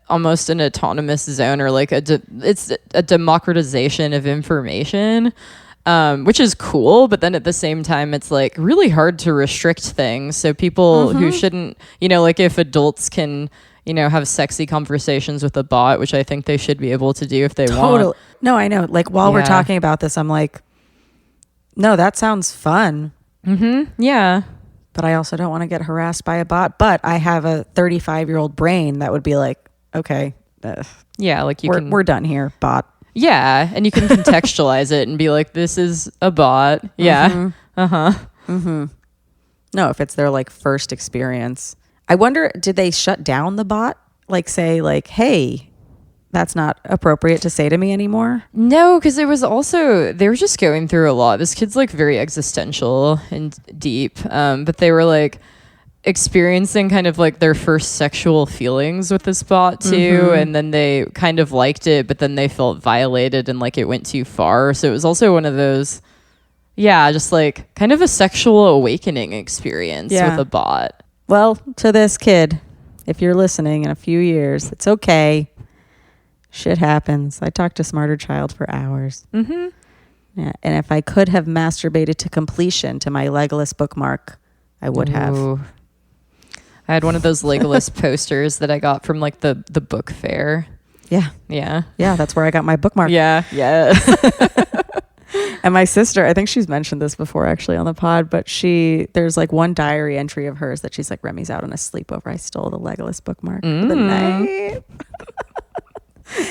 almost an autonomous zone, or like it's a democratization of information, which is cool. But then at the same time, it's like really hard to restrict things. So people who shouldn't, like if adults can have sexy conversations with a bot, which I think they should be able to do if they want. No, I know. Like while we're talking about this, I'm like, no, that sounds fun. Yeah. But I also don't want to get harassed by a bot. But I have a 35-year-old brain that would be like, okay. Yeah, like we're done here, bot. Yeah, and you can contextualize it and be like, this is a bot. Yeah. No, if it's their like first experience. I wonder, did they shut down the bot? Like say like, hey, that's not appropriate to say to me anymore? No, because it was also, they were just going through a lot. This kid's like very existential and deep. But they were like experiencing kind of like their first sexual feelings with this bot too. And then they kind of liked it, but then they felt violated and like it went too far. So it was also one of those, just like kind of a sexual awakening experience with a bot. Well, to this kid, if you're listening in a few years, it's okay. Shit happens. I talked to Smarter Child for hours. Mm-hmm. Yeah, and if I could have masturbated to completion to my Legolas bookmark, I would have. Ooh. I had one of those Legolas posters that I got from like the book fair. Yeah. Yeah. Yeah, that's where I got my bookmark. Yeah. Yeah. And my sister, I think she's mentioned this before actually on the pod, but there's like one diary entry of hers that she's like, Remy's out on a sleepover. I stole the Legolas bookmark for the night.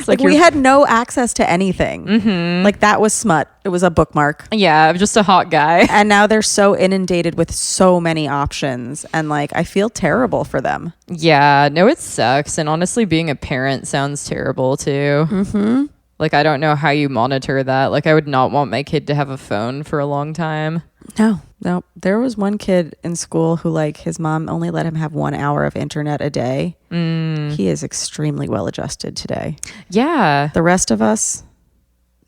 Like we had no access to anything. Mm-hmm. Like that was smut. It was a bookmark. Yeah, I'm just a hot guy. And now they're so inundated with so many options. And like, I feel terrible for them. Yeah, no, it sucks. And honestly, being a parent sounds terrible too. Mm-hmm. Like, I don't know how you monitor that. Like, I would not want my kid to have a phone for a long time. No. There was one kid in school who like his mom only let him have 1 hour of internet a day. He is extremely well adjusted today. Yeah. The rest of us,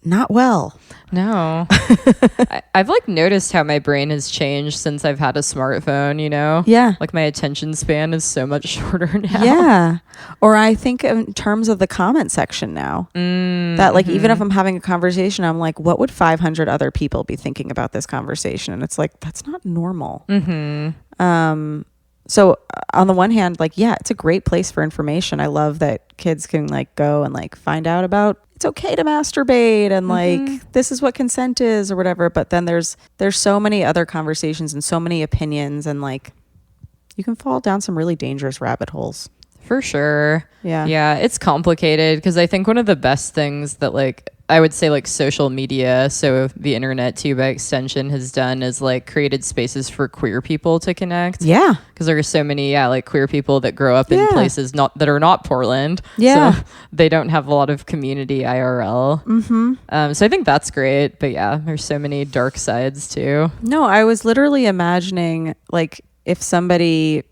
not well. No. I've like noticed how my brain has changed since I've had a smartphone, you know? Yeah. Like my attention span is so much shorter now. Yeah. Or I think in terms of the comment section now, that like even if I'm having a conversation, I'm like, what would 500 other people be thinking about this conversation? And it's like, that's not normal. So on the one hand, like, yeah, it's a great place for information. I love that kids can like go and like find out about it's okay to masturbate and like this is what consent is or whatever. But then there's so many other conversations and so many opinions and like you can fall down some really dangerous rabbit holes. For sure. Yeah. Yeah, it's complicated because I think one of the best things that like I would say like social media, so the internet too by extension has done is like created spaces for queer people to connect. Yeah. Because there are so many like queer people that grow up in places that are not Portland. Yeah. So they don't have a lot of community IRL. So I think that's great. But yeah, there's so many dark sides too. No, I was literally imagining like if somebody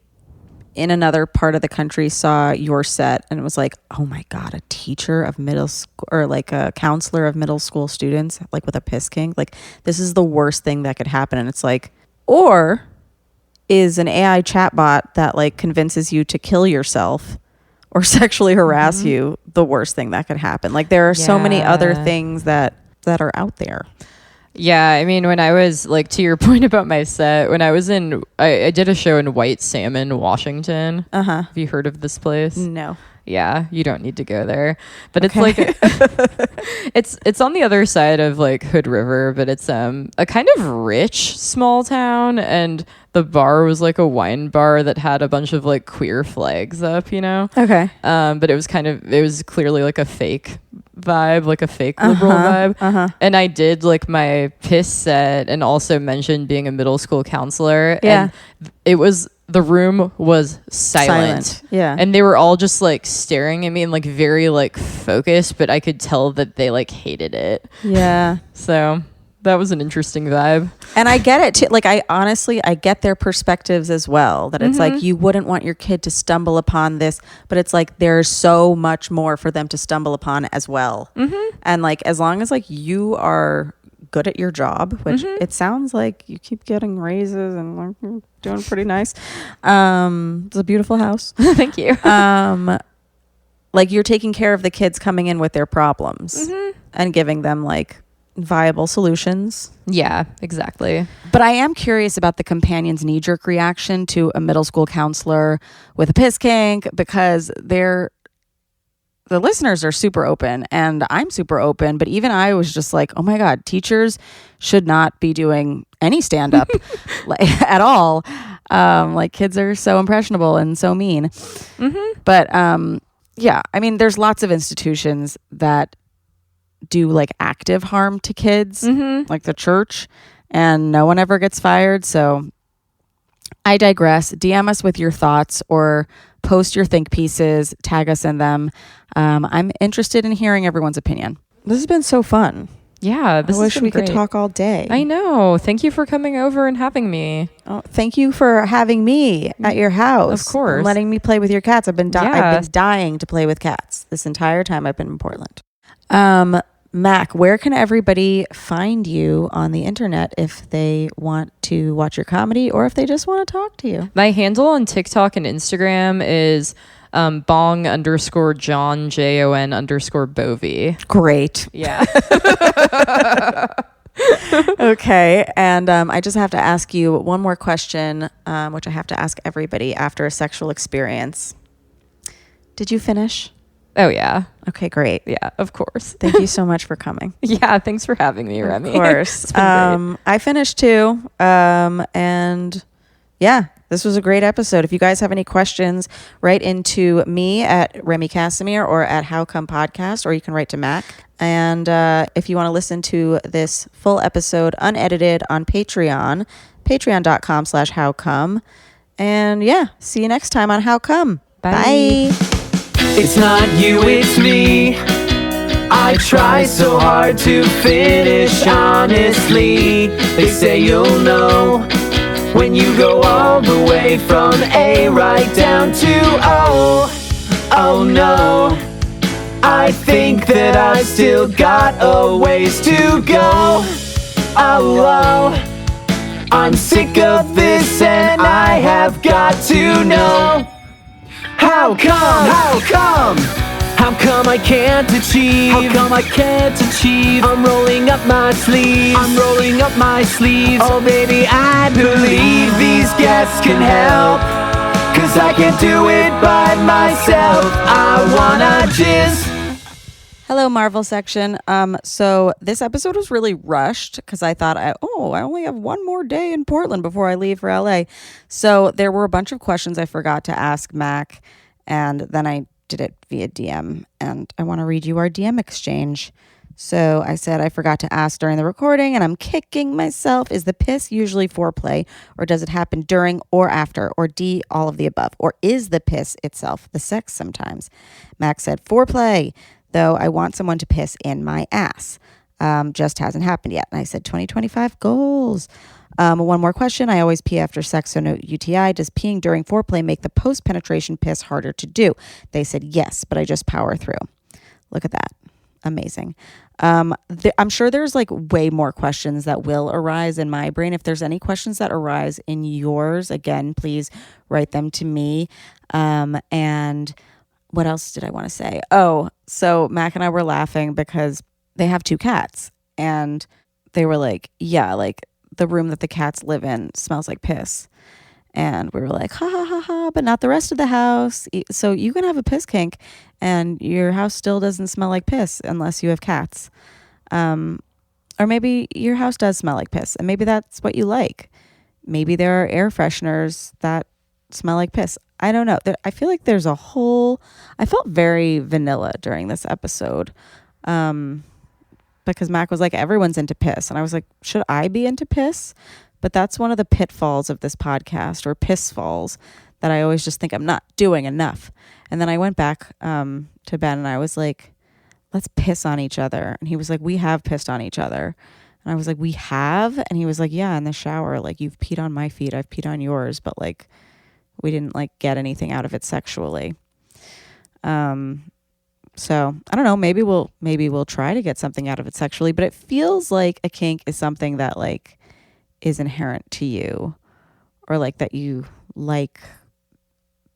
in another part of the country saw your set and it was like, oh my God, a teacher of middle school or like a counselor of middle school students, like with a piss kink, like this is the worst thing that could happen. And it's like, or is an AI chatbot that like convinces you to kill yourself or sexually harass you the worst thing that could happen? Like there are so many other things that are out there. Yeah, I mean, when I was like to your point about my set, when I was I did a show in White Salmon, Washington. Have you heard of this place? No. Yeah, you don't need to go there. But it's like it's on the other side of like Hood River, but it's a kind of rich small town, and the bar was like a wine bar that had a bunch of like queer flags up, you know? Okay. But it was clearly like a fake vibe, like a fake liberal vibe. And I did like my piss set and also mentioned being a middle school counselor. Yeah. And the room was silent. Yeah. And they were all just like staring at me and like very like focused, but I could tell that they like hated it. Yeah. So that was an interesting vibe. And I get it too. Like I get their perspectives as well, that it's like you wouldn't want your kid to stumble upon this, but it's like there's so much more for them to stumble upon as well. And like as long as like you are good at your job, which it sounds like you keep getting raises and like you're doing pretty nice. It's a beautiful house. Thank you. Like you're taking care of the kids coming in with their problems and giving them like viable solutions. Yeah, exactly. But I am curious about the companion's knee-jerk reaction to a middle school counselor with a piss kink, because the listeners are super open and I'm super open, but even I was just like, oh my God, teachers should not be doing any stand-up at all. Like kids are so impressionable and so mean. But yeah, I mean, there's lots of institutions that do like active harm to kids, like the church, and no one ever gets fired. So I digress. DM us with your thoughts or post your think pieces, tag us in them. I'm interested in hearing everyone's opinion. This has been so fun. Yeah, I wish we could talk all day. I know. Thank you for coming over and having me. Oh, thank you for having me at your house. Of course. And letting me play with your cats. I've been dying to play with cats this entire time I've been in Portland. Mack, where can everybody find you on the internet if they want to watch your comedy or if they just want to talk to you? My handle on TikTok and Instagram is Bong _ John JON _ Great. Yeah. Okay. And I just have to ask you one more question, which I have to ask everybody after a sexual experience. Did you finish? Oh, yeah. Okay, great. Yeah, of course. Thank you so much for coming. Yeah, thanks for having me, Remy. Of course. It's been great. I finished too. And yeah, this was a great episode. If you guys have any questions, write into me at Remy Casimir or at How Come Podcast, or you can write to Mack. And if you want to listen to this full episode unedited on Patreon, patreon.com/howcome. And yeah, see you next time on How Come. Bye. It's not you, it's me. I try so hard to finish honestly. They say you'll know when you go all the way from A right down to O. Oh no, I think that I still got a ways to go. Oh, I'm sick of this and I have got to know. How come? How come? How come I can't achieve? How come I can't achieve? I'm rolling up my sleeves. I'm rolling up my sleeves. Oh baby, I believe these guests can help, 'cause I can't do it by myself. I wanna jizz. Hello, Marvel section. So this episode was really rushed because I thought, I only have one more day in Portland before I leave for LA. So there were a bunch of questions I forgot to ask Mack, and then I did it via DM, and I want to read you our DM exchange. So I said, I forgot to ask during the recording, and I'm kicking myself. Is the piss usually foreplay, or does it happen during or after, or D, all of the above? Or is the piss itself the sex sometimes? Mack said, foreplay. Though I want someone to piss in my ass. Just hasn't happened yet. And I said 2025 goals. One more question. I always pee after sex, so no UTI. Does peeing during foreplay make the post-penetration piss harder to do? They said yes, but I just power through. Look at that. Amazing. I'm sure there's like way more questions that will arise in my brain. If there's any questions that arise in yours, again, please write them to me. And what else did I want to say? Oh, so Mack and I were laughing because they have 2 cats, and they were like, yeah, like the room that the cats live in smells like piss. And we were like, ha ha ha ha, but not the rest of the house. So you can have a piss kink and your house still doesn't smell like piss unless you have cats. Or maybe your house does smell like piss, and maybe that's what you like. Maybe there are air fresheners that smell like piss. I don't know. I feel like there's a whole... I felt very vanilla during this episode. Because Mack was like, everyone's into piss. And I was like, should I be into piss? But that's one of the pitfalls of this podcast, or piss falls, that I always just think I'm not doing enough. And then I went back to Ben and I was like, let's piss on each other. And he was like, we have pissed on each other. And I was like, we have? And he was like, yeah, in the shower. Like, you've peed on my feet, I've peed on yours. But like, we didn't like get anything out of it sexually. So I don't know, maybe we'll try to get something out of it sexually, but it feels like a kink is something that like is inherent to you, or like that you like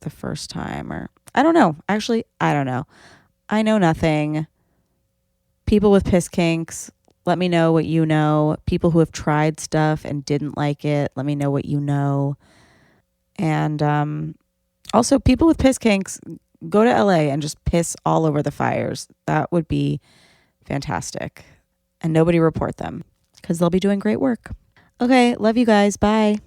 the first time, or I don't know. Actually, I don't know. I know nothing. People with piss kinks, let me know what you know. People who have tried stuff and didn't like it, let me know what you know. And also, people with piss kinks, go to LA and just piss all over the fires. That would be fantastic. And nobody report them, because they'll be doing great work. Okay, love you guys. Bye.